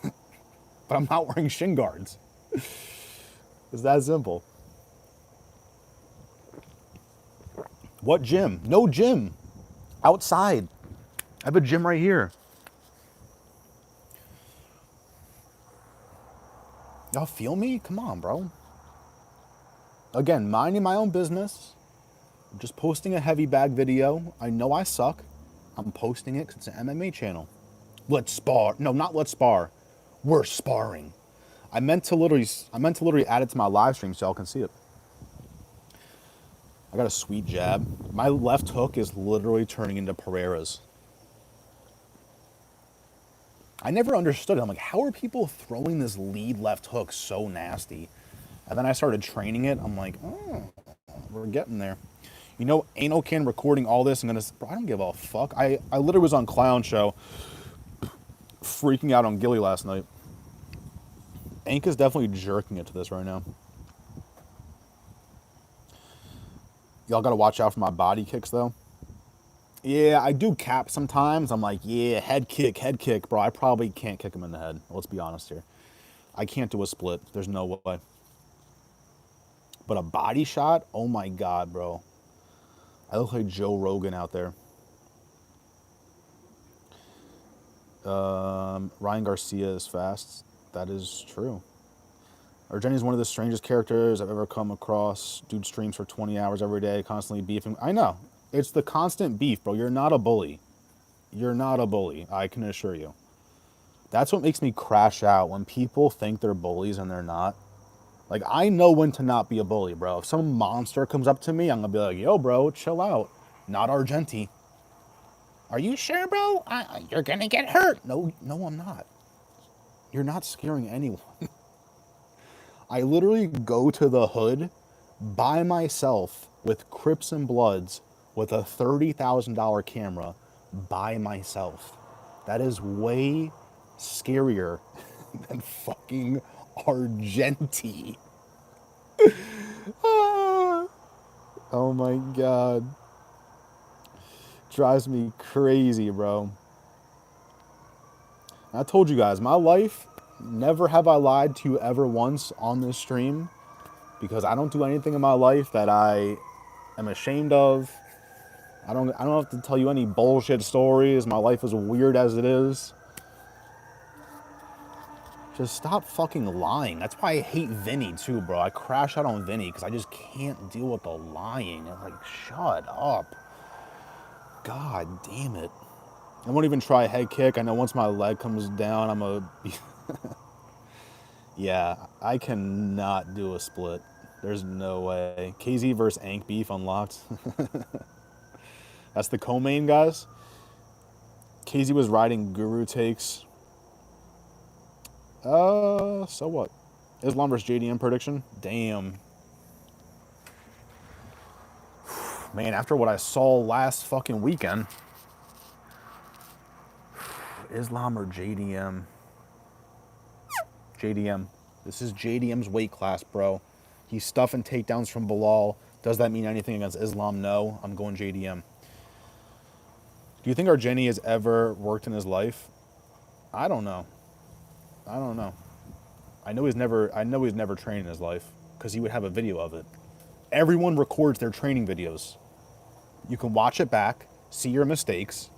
Speaker 1: But I'm not wearing shin guards. It's that simple. What gym? No gym. Outside. I have a gym right here. Y'all feel me? Come on, bro. Again, minding my own business. I'm just posting a heavy bag video. I know I suck. I'm posting it because it's an MMA channel. Let's spar. No, not let's spar. We're sparring. I meant to literally add it to my live stream so y'all can see it. I got a sweet jab. My left hook is literally turning into Pereira's. I never understood it. I'm like, how are people throwing this lead left hook so nasty? And then I started training it. I'm like, oh, we're getting there. You know, Anal Can recording all this. Bro, I don't give a fuck. I literally was on Clown Show freaking out on Gilly last night. Ank is definitely jerking it to this right now. Y'all gotta watch out for my body kicks though. Yeah, I do cap sometimes. I'm like, yeah, head kick. Bro, I probably can't kick him in the head. Let's be honest here. I can't do a split. There's no way. But a body shot? Oh my God, bro. I look like Joe Rogan out there. Ryan Garcia is fast. That is true. Jenny's one of the strangest characters I've ever come across. Dude streams for 20 hours every day, constantly beefing. I know. It's the constant beef, bro. You're not a bully. You're not a bully, I can assure you. That's what makes me crash out, when people think they're bullies and they're not. Like, I know when to not be a bully, bro. If some monster comes up to me, I'm gonna be like, yo, bro, chill out. Not Argenti. Are you sure, bro? You're gonna get hurt. No, I'm not. You're not scaring anyone. I literally go to the hood by myself with Crips and Bloods with a $30,000 camera by myself. That is way scarier than fucking Argenti. Oh my God. Drives me crazy, bro. I told you guys, my life, never have I lied to you ever once on this stream, because I don't do anything in my life that I am ashamed of. I don't have to tell you any bullshit stories. My life is weird as it is. Just stop fucking lying. That's why I hate Vinny too, bro. I crash out on Vinny because I just can't deal with the lying. I'm like, shut up. God damn it. I won't even try a head kick. I know once my leg comes down, I'm a... Yeah, I cannot do a split. There's no way. KZ versus Ank beef unlocked. That's the co-main, guys. KZ was riding Guru takes. So what? Islam versus JDM prediction? Damn. Man, after what I saw last fucking weekend, Islam or JDM? JDM. This is JDM's weight class, bro. He's stuffing takedowns from Bilal. Does that mean anything against Islam? No. I'm going JDM. Do you think Argeni has ever worked in his life? I don't know. I know he's never trained in his life, because he would have a video of it. Everyone records their training videos. You can watch it back, see your mistakes.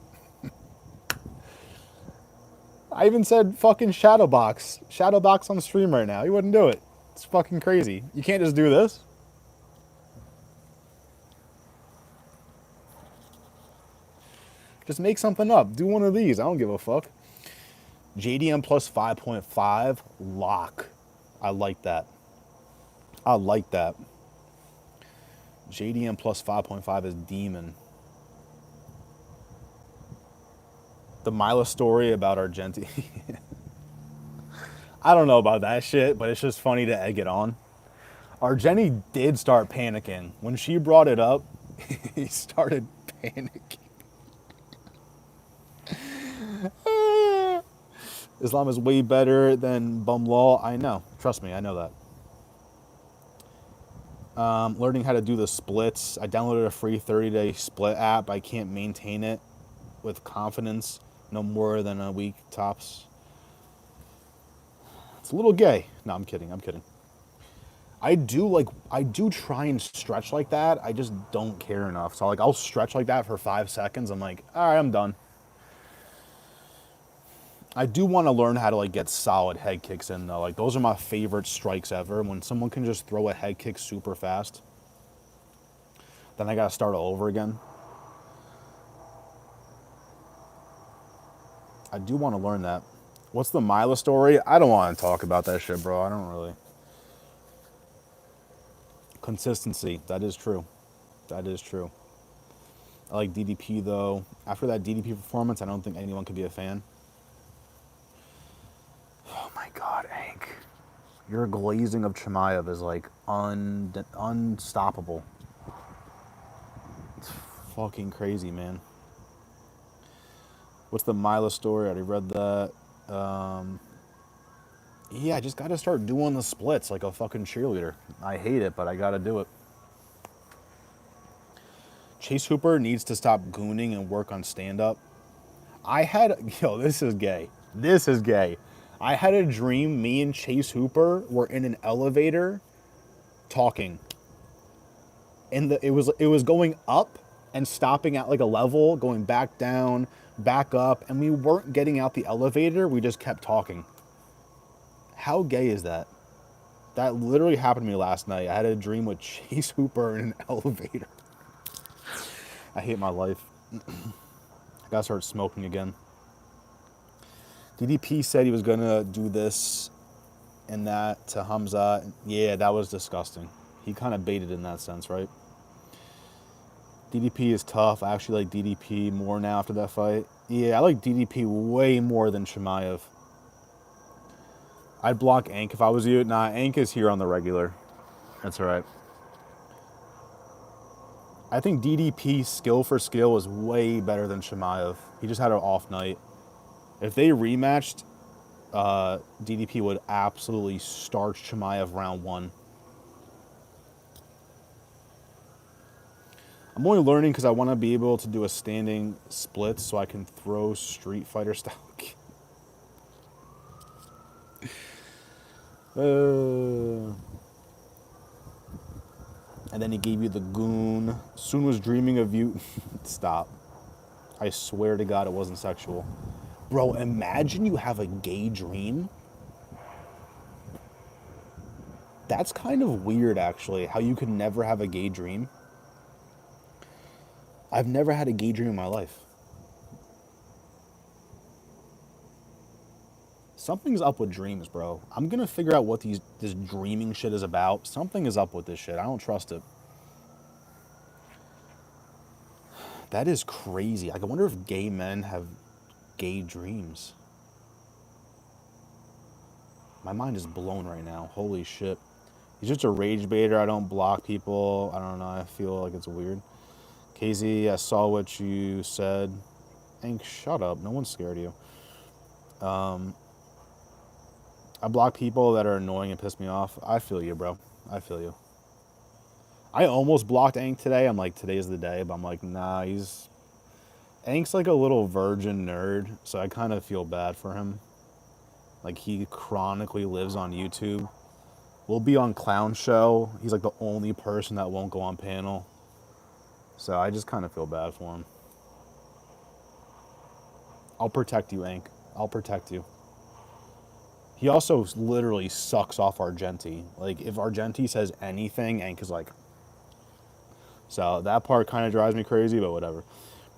Speaker 1: I even said fucking shadowbox. Shadowbox on stream right now. He wouldn't do it. It's fucking crazy. You can't just do this. Just make something up. Do one of these. I don't give a fuck. JDM plus 5.5. Lock. I like that. I like that. JDM plus 5.5 is demon. The Mila story about Argenti. I don't know about that shit, but it's just funny to egg it on. Argenti did start panicking. When she brought it up, he started panicking. Islam is way better than Bumlaw. I know. Trust me, I know that. Learning how to do the splits. I downloaded a free 30-day split app. I can't maintain it with confidence. No more than a week tops. It's a little gay. No, I'm kidding. I do try and stretch like that. I just don't care enough. So I'll stretch like that for 5 seconds. I'm like, all right, I'm done. I do want to learn how to get solid head kicks in though. Those are my favorite strikes ever. When someone can just throw a head kick super fast, then I gotta start all over again. I do want to learn that. What's the Mila story? I don't want to talk about that shit, bro. I don't really. Consistency. That is true. I like DDP though. After that DDP performance, I don't think anyone could be a fan. Oh my God, Hank. Your glazing of Chimaev is unstoppable. It's fucking crazy, man. What's the Mila story? I already read that. Yeah, I just gotta start doing the splits like a fucking cheerleader. I hate it, but I gotta do it. Chase Hooper needs to stop gooning and work on stand-up. This is gay. I had a dream me and Chase Hooper were in an elevator talking. And it was going up and stopping at a level, going back down, back up, and we weren't getting out the elevator, we just kept talking. How gay is that? That literally happened to me last night. I had a dream with Chase Hooper in an elevator. I hate my life. I gotta start smoking again. DDP said he was gonna do this and that to Hamza. Yeah, that was disgusting. He kind of baited in that sense, right? DDP is tough. I actually like DDP more now after that fight. Yeah, I like DDP way more than Chimaev. I'd block Ank if I was you. Nah, Ank is here on the regular. That's all right. I think DDP skill for skill is way better than Chimaev. He just had an off night. If they rematched, DDP would absolutely starch Chimaev round one. I'm only learning because I want to be able to do a standing split so I can throw Street Fighter style. And then he gave you the goon. Soon was dreaming of you. Stop. I swear to God it wasn't sexual. Bro, imagine you have a gay dream. That's kind of weird, actually, how you could never have a gay dream. I've never had a gay dream in my life. Something's up with dreams, bro. I'm going to figure out what this dreaming shit is about. Something is up with this shit. I don't trust it. That is crazy. Like, I wonder if gay men have gay dreams. My mind is blown right now. Holy shit. He's just a rage baiter. I don't block people. I don't know. I feel like it's weird. KZ, I saw what you said. Hank, shut up. No one's scared of you. I block people that are annoying and piss me off. I feel you, bro. I feel you. I almost blocked Ank today. I'm like, today's the day. But I'm like, nah, Ank's like a little virgin nerd. So I kind of feel bad for him. Like, he chronically lives on YouTube. We'll be on Clown Show. He's like the only person that won't go on panel. So I just kind of feel bad for him. I'll protect you, Ank. I'll protect you. He also literally sucks off Argenti. Like, if Argenti says anything, Ank is like... So that part kind of drives me crazy, but whatever.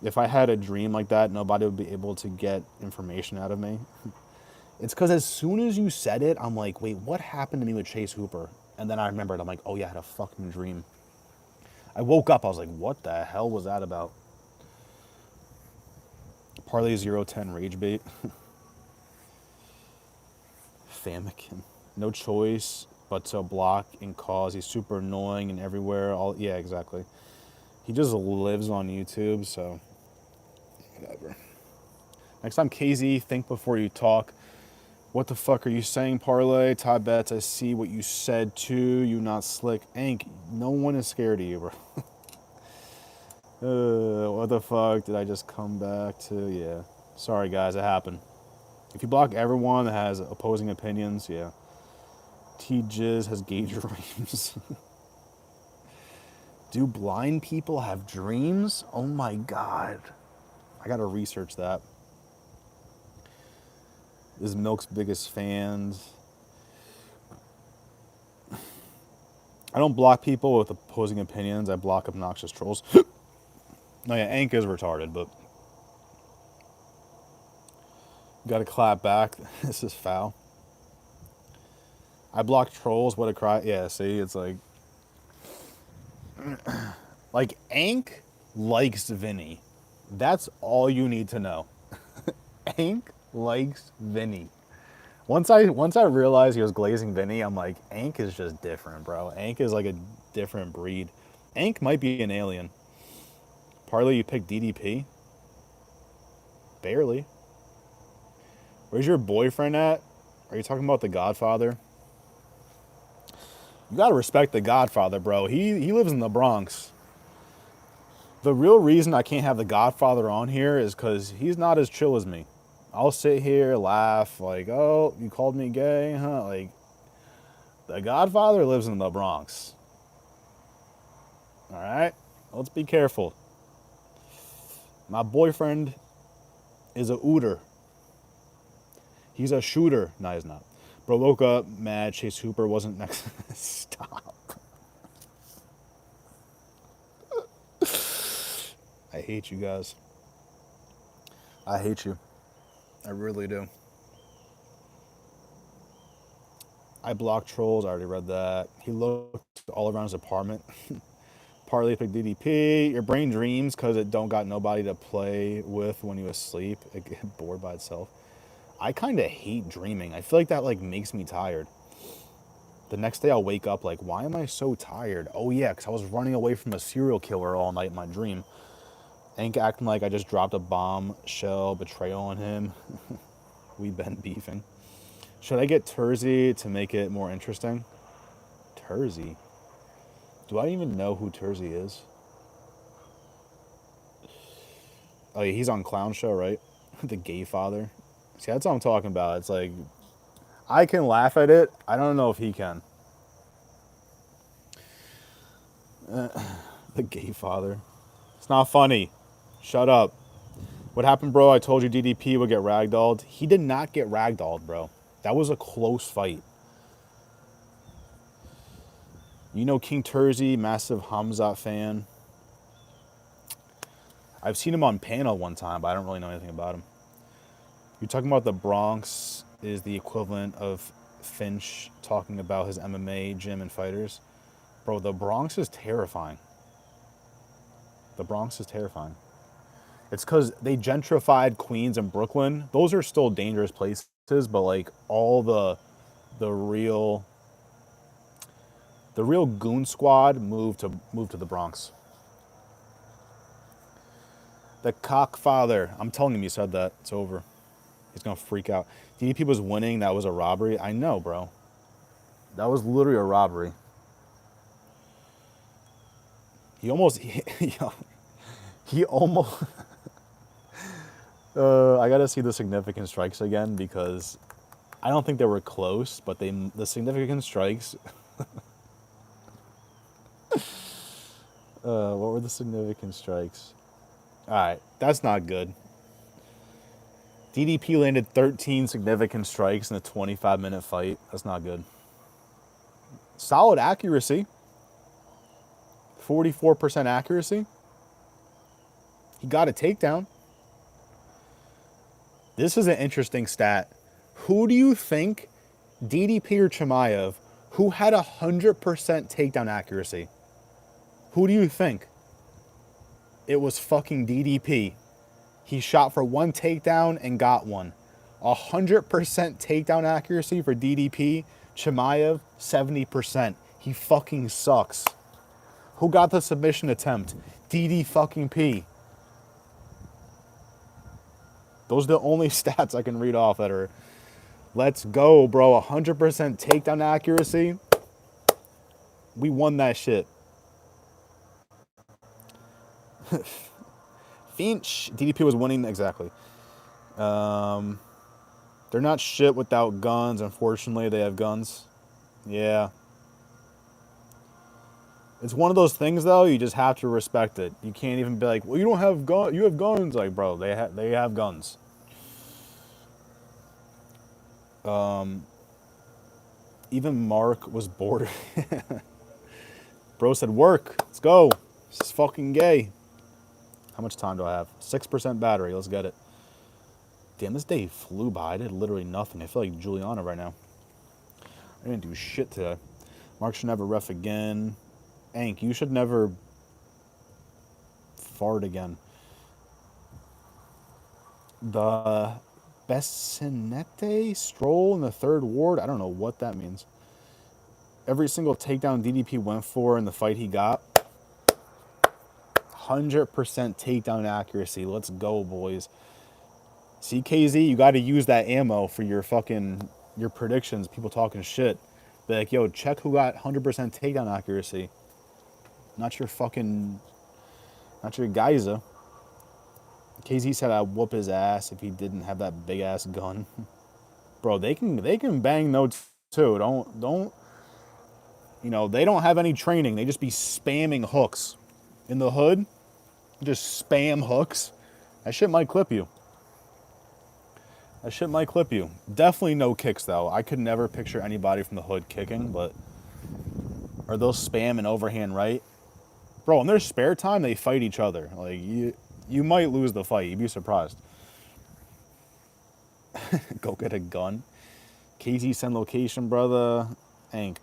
Speaker 1: If I had a dream like that, nobody would be able to get information out of me. It's because as soon as you said it, I'm like, wait, what happened to me with Chase Hooper? And then I remembered, I'm like, oh yeah, I had a fucking dream. I woke up, I was like, what the hell was that about? Parlay 010 Rage Bait. Famikin. No choice but to block and cause. He's super annoying and everywhere. Yeah, exactly. He just lives on YouTube, so whatever. Next time, KZ, think before you talk. What the fuck are you saying, Parlay? Ty Betts, I see what you said too. You not slick. Ank, no one is scared of you, bro. What the fuck did I just come back to? Yeah. Sorry, guys, it happened. If you block everyone that has opposing opinions, yeah. T-Jizz has gay dreams. Do blind people have dreams? Oh my God. I gotta research that. This is Milk's biggest fans. I don't block people with opposing opinions. I block obnoxious trolls. No, yeah, Ank is retarded, but... Gotta clap back. This is foul. I block trolls. What a cry. Yeah, see, it's like... Like, Ank likes Vinny. That's all you need to know. Ank likes Vinny. Once I realized he was glazing Vinny, I'm like, Ank is just different, bro. Ank is like a different breed. Ank might be an alien. Parlay, you picked DDP? Barely. Where's your boyfriend at? Are you talking about The Godfather? You gotta respect The Godfather, bro. He lives in the Bronx. The real reason I can't have The Godfather on here is because he's not as chill as me. I'll sit here, laugh, like, oh, you called me gay, huh? Like, The Godfather lives in the Bronx. All right? Let's be careful. My boyfriend is a ooter. He's a shooter. No, he's not. Bro woke up mad Chase Hooper wasn't next. Stop. I hate you guys. I hate you. I really do. I blocked trolls. I already read that. He looked all around his apartment. Partly picked DDP. Your brain dreams because it don't got nobody to play with when you asleep. It get bored by itself. I kind of hate dreaming. I feel like that like makes me tired. The next day I'll wake up like, why am I so tired? Oh yeah, because I was running away from a serial killer all night in my dream. Ain't acting like I just dropped a bombshell betrayal on him. We been beefing. Should I get Terzi to make it more interesting? Terzi? Do I even know who Terzi is? Oh yeah, he's on Clown Show, right? The gay father. See, that's what I'm talking about. It's like, I can laugh at it. I don't know if he can. The gay father. It's not funny. Shut up. What happened, bro? I told you DDP would get ragdolled. He did not get ragdolled, bro. That was a close fight. You know King Terzi, massive Hamzat fan. I've seen him on panel one time, but I don't really know anything about him. You're talking about the Bronx is the equivalent of Finch talking about his MMA gym and fighters. Bro, the Bronx is terrifying. The Bronx is terrifying. It's because they gentrified Queens and Brooklyn. Those are still dangerous places, but like all the real goon squad moved to the Bronx. The cockfather. I'm telling him you said that. It's over. He's gonna freak out. DDP was winning. That was a robbery. I know, bro. That was literally a robbery. He almost. He almost. I gotta see the significant strikes again because I don't think they were close, but the significant strikes. What were the significant strikes? All right, that's not good. DDP landed 13 significant strikes in a 25-minute fight. That's not good. Solid accuracy. 44% accuracy. He got a takedown. This is an interesting stat. Who do you think, DDP or Chimaev, who had 100% takedown accuracy? Who do you think? It was fucking DDP. He shot for one takedown and got one. 100% takedown accuracy for DDP. Chimaev, 70%. He fucking sucks. Who got the submission attempt? DD fucking P. Those are the only stats I can read off that are, let's go, bro. 100% takedown accuracy. We won that shit. Finch. DDP was winning, exactly. They're not shit without guns. Unfortunately, they have guns. Yeah. It's one of those things, though, you just have to respect it. You can't even be like, well, you don't have guns. You have guns. Like, bro, they have guns. Even Mark was bored. Bro said, work. Let's go. This is fucking gay. How much time do I have? 6% battery. Let's get it. Damn, this day flew by. I did literally nothing. I feel like Juliana right now. I didn't do shit today. Mark should never ref again. Ank, you should never fart again. The Bessinete stroll in the third ward? I don't know what that means. Every single takedown DDP went for in the fight he got. 100% takedown accuracy. Let's go, boys. CKZ, you got to use that ammo for your predictions. People talking shit. Be like, yo, check who got 100% takedown accuracy. Not your Geyser. KZ said I'd whoop his ass if he didn't have that big ass gun. Bro, they can bang notes too. Don't they don't have any training. They just be spamming hooks. In the hood, just spam hooks. That shit might clip you. That shit might clip you. Definitely no kicks though. I could never picture anybody from the hood kicking, but are those spam and overhand right? Bro, in their spare time they fight each other. Like you might lose the fight. You'd be surprised. Go get a gun. KZ send location, brother. Ain't.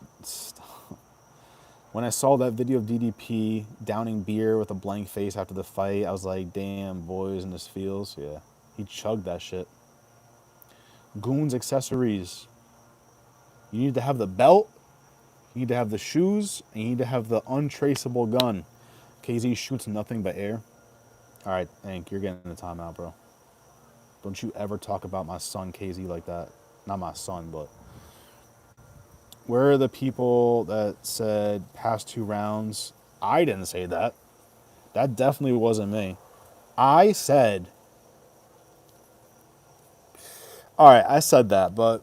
Speaker 1: When I saw that video of DDP downing beer with a blank face after the fight, I was like, damn, boys in this feels. Yeah. He chugged that shit. Goons accessories. You need to have the belt, you need to have the shoes, and you need to have the untraceable gun. KZ shoots nothing but air. All right, Hank, you're getting the timeout, bro. Don't you ever talk about my son, KZ, like that. Not my son, but... Where are the people that said past 2 rounds? I didn't say that. That definitely wasn't me. I said... All right, I said that, but...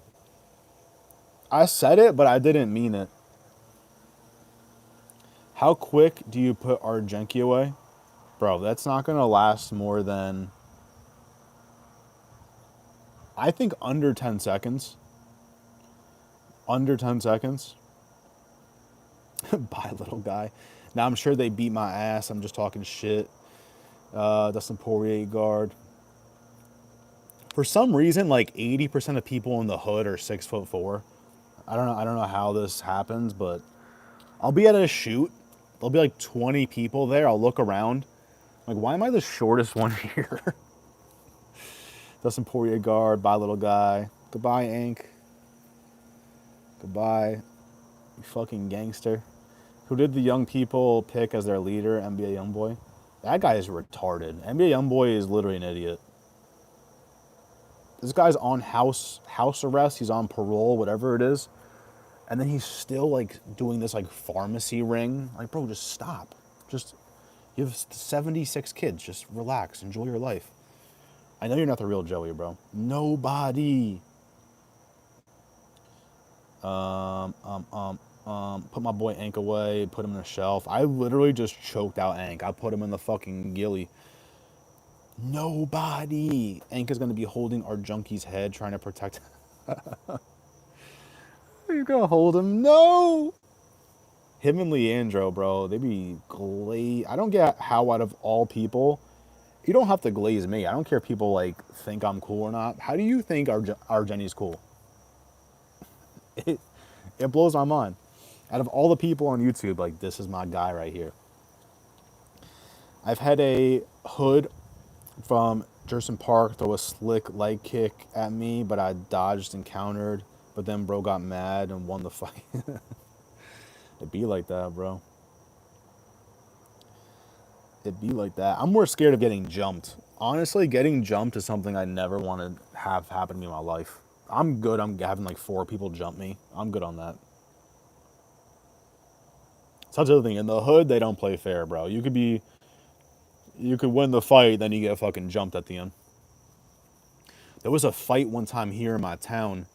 Speaker 1: I said it, but I didn't mean it. How quick do you put Argenki away? Bro, that's not going to last more than... I think under 10 seconds. Under 10 seconds. Bye, little guy. Now, I'm sure they beat my ass. I'm just talking shit. Dustin Poirier guard. For some reason, like 80% of people in the hood are 6'4". I don't know how this happens, but I'll be at a shoot. There'll be like 20 people there. I'll look around. Like, why am I the shortest one here? Dustin Poirier guard. Bye, little guy. Goodbye, Ink. Goodbye, you fucking gangster. Who did the young people pick as their leader? NBA Youngboy. That guy is retarded. NBA Youngboy is literally an idiot. This guy's on house arrest. He's on parole, whatever it is. And then he's still like doing this like pharmacy ring. Like, bro, just stop. Just, you have 76 kids. Just relax. Enjoy your life. I know you're not the real Joey, bro. Nobody. Put my boy Ank away, put him in a shelf. I literally just choked out Ank. I put him in the fucking ghillie. Nobody. Ank is going to be holding our junkie's head, trying to protect him. You're going to hold him? No! Him and Leandro, bro, they be glaze. I don't get how out of all people, you don't have to glaze me. I don't care if people, like, think I'm cool or not. How do you think our Jenny's cool? It blows my mind. Out of all the people on YouTube, like, this is my guy right here. I've had a hood from Jerson Park throw a slick leg kick at me, but I dodged and countered. But then bro got mad and won the fight. It be like that, bro. It be like that. I'm more scared of getting jumped. Honestly, getting jumped is something I never want to have happen to me in my life. I'm good. I'm having like 4 people jump me. I'm good on that. So that's the other thing. In the hood, they don't play fair, bro. You could win the fight, then you get fucking jumped at the end. There was a fight one time here in my town.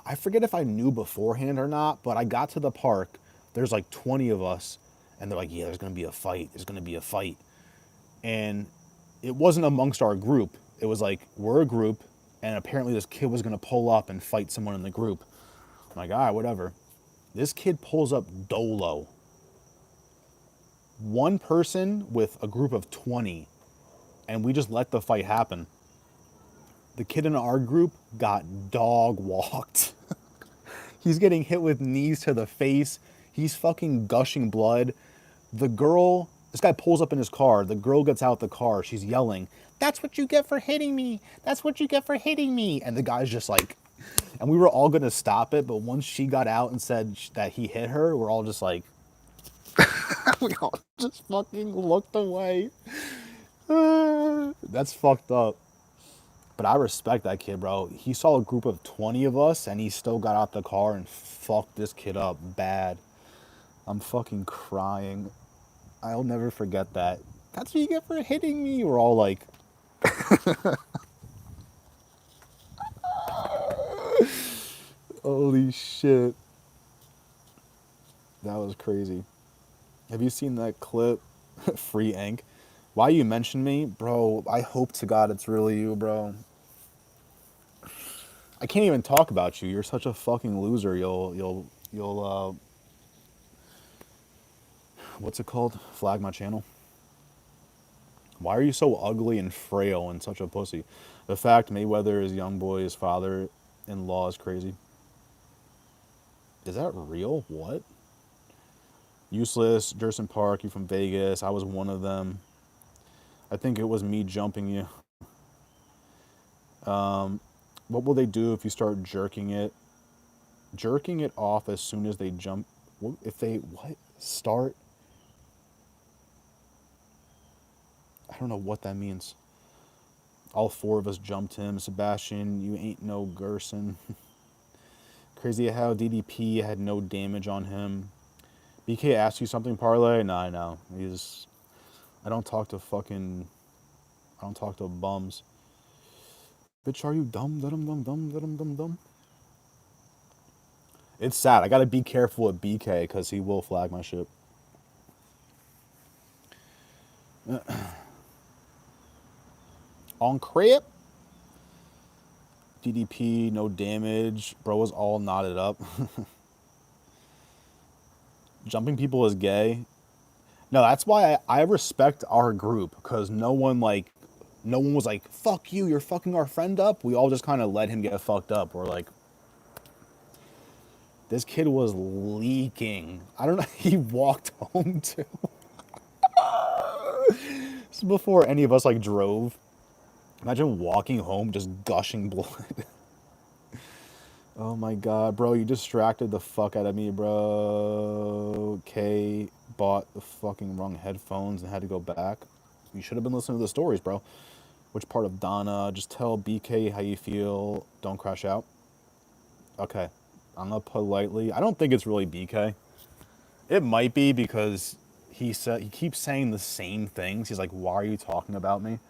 Speaker 1: I forget if I knew beforehand or not, but I got to the park. There's like 20 of us, and they're like, yeah, there's going to be a fight. There's going to be a fight. And it wasn't amongst our group. It was like, we're a group, and apparently this kid was going to pull up and fight someone in the group. I'm like, all right, whatever. This kid pulls up dolo. One person with a group of 20, and we just let the fight happen. The kid in our group got dog walked. He's getting hit with knees to the face. He's fucking gushing blood. The girl, this guy pulls up in his car. The girl gets out the car. She's yelling, "That's what you get for hitting me. That's what you get for hitting me." And the guy's just like, and we were all going to stop it. But once she got out and said that he hit her, we're all just like, we all just fucking looked away. That's fucked up. But I respect that kid, bro. He saw a group of 20 of us, and he still got out the car and fucked this kid up bad. I'm fucking crying. I'll never forget that. That's what you get for hitting me. We're all like... Holy shit. That was crazy. Have you seen that clip? Free Ink. Why you mentioned me? Bro, I hope to God it's really you, bro. I can't even talk about you. You're such a fucking loser. What's it called? Flag my channel. Why are you so ugly and frail and such a pussy? The fact Mayweather is young boy's father-in-law is crazy. Is that real? What? Useless, Jerson Park, you from Vegas. I was one of them. I think it was me jumping you. What will they do if you start jerking it? Jerking it off as soon as they jump. What, if they, what? Start? I don't know what that means. All four of us jumped him. Sebastian, you ain't no Gerson. Crazy how DDP had no damage on him. BK asked you something, Parlay? Nah, I know. I don't talk to bums. Bitch, are you dumb? Dumb. It's sad. I gotta be careful with BK because he will flag my shit. On crib. DDP, no damage. Bro was all knotted up. Jumping people is gay. No, that's why I respect our group because no one was like, fuck you, you're fucking our friend up. We all just kind of let him get fucked up. We're like, this kid was leaking. I don't know. He walked home too. This is before any of us like drove. Imagine walking home just gushing blood. Oh my god, bro, you distracted the fuck out of me, bro. K bought the fucking wrong headphones and had to go back. You should have been listening to the stories, bro. Which part of Donna? Just tell BK how you feel. Don't crash out. Okay. I'm gonna politely. I don't think it's really BK. It might be because he keeps saying the same things. He's like, "Why are you talking about me?"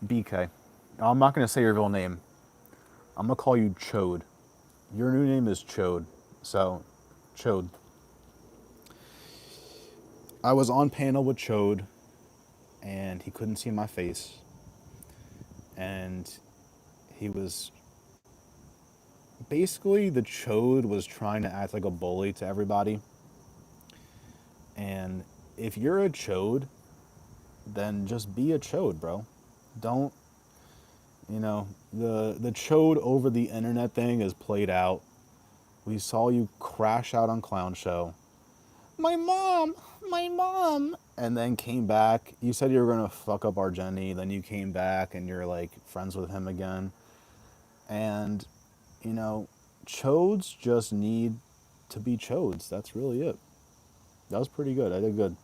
Speaker 1: BK. I'm not gonna say your real name. I'm gonna call you Chode. Your new name is Chode. So, Chode. I was on panel with Chode, and he couldn't see my face. And he was basically, the Chode was trying to act like a bully to everybody. And if you're a Chode, then just be a Chode, bro. Don't, the Chode over the internet thing is played out. We saw you crash out on Clown Show. My mom. And then came back. You said you were going to fuck up our Jenny. Then you came back and you're like friends with him again. And, Chodes just need to be Chodes. That's really it. That was pretty good. I did good.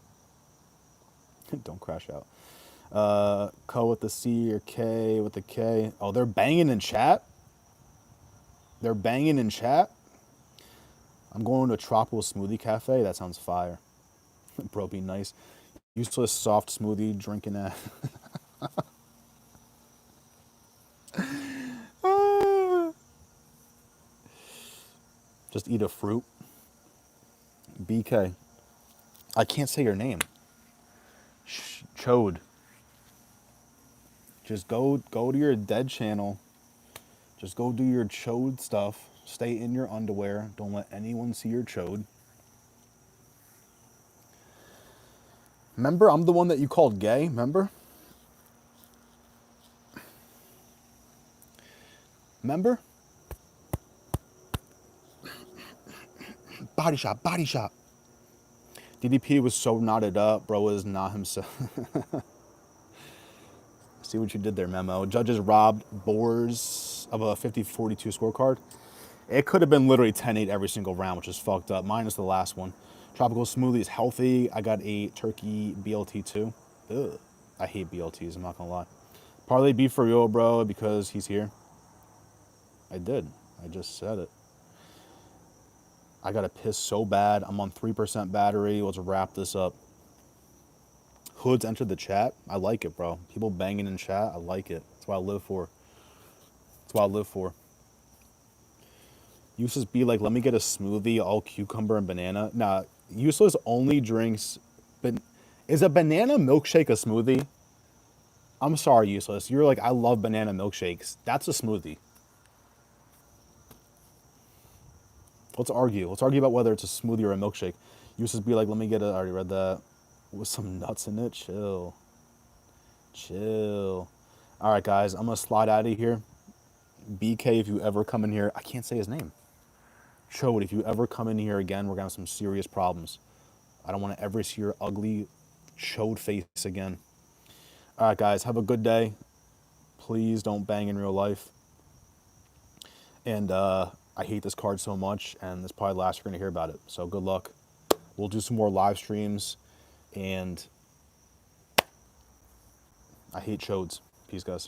Speaker 1: Don't crash out. Co with the C or K with the K. Oh, they're banging in chat? They're banging in chat? I'm going to a tropical smoothie cafe. That sounds fire. Bro, be nice. Useless soft smoothie drinking that. Just eat a fruit. BK. I can't say your name. Chode. Just go to your dead channel. Just go do your Chode stuff. Stay in your underwear. Don't let anyone see your Chode. Remember, I'm the one that you called gay, remember? Remember? Body shot. DDP was so knotted up, bro was not himself. See what you did there, Memo. Judges robbed Boers of a 50-42 scorecard. It could have been literally 10-8 every single round, which is fucked up, minus the last one. Tropical smoothie is healthy. I got a turkey BLT too. Ugh. I hate BLTs, I'm not gonna lie. Parlay be for real, bro, because he's here. I did. I just said it. I gotta piss so bad. I'm on 3% battery. Let's wrap this up. Hoods entered the chat. I like it, bro. People banging in chat. I like it. That's what I live for. Useless be like, let me get a smoothie, all cucumber and banana. Nah, Useless only drinks. Is a banana milkshake a smoothie? I'm sorry, Useless. You're like, I love banana milkshakes. That's a smoothie. Let's argue. Let's argue about whether it's a smoothie or a milkshake. You just be like, let me get a, I already read that, with some nuts in it. Chill. Chill. All right, guys, I'm going to slide out of here. BK, if you ever come in here, I can't say his name. Chode, if you ever come in here again, we're going to have some serious problems. I don't want to ever see your ugly chode face again. All right, guys, have a good day. Please don't bang in real life. And I hate this card so much, and this is probably the last you're going to hear about it. So good luck. We'll do some more live streams, and I hate chodes. Peace, guys.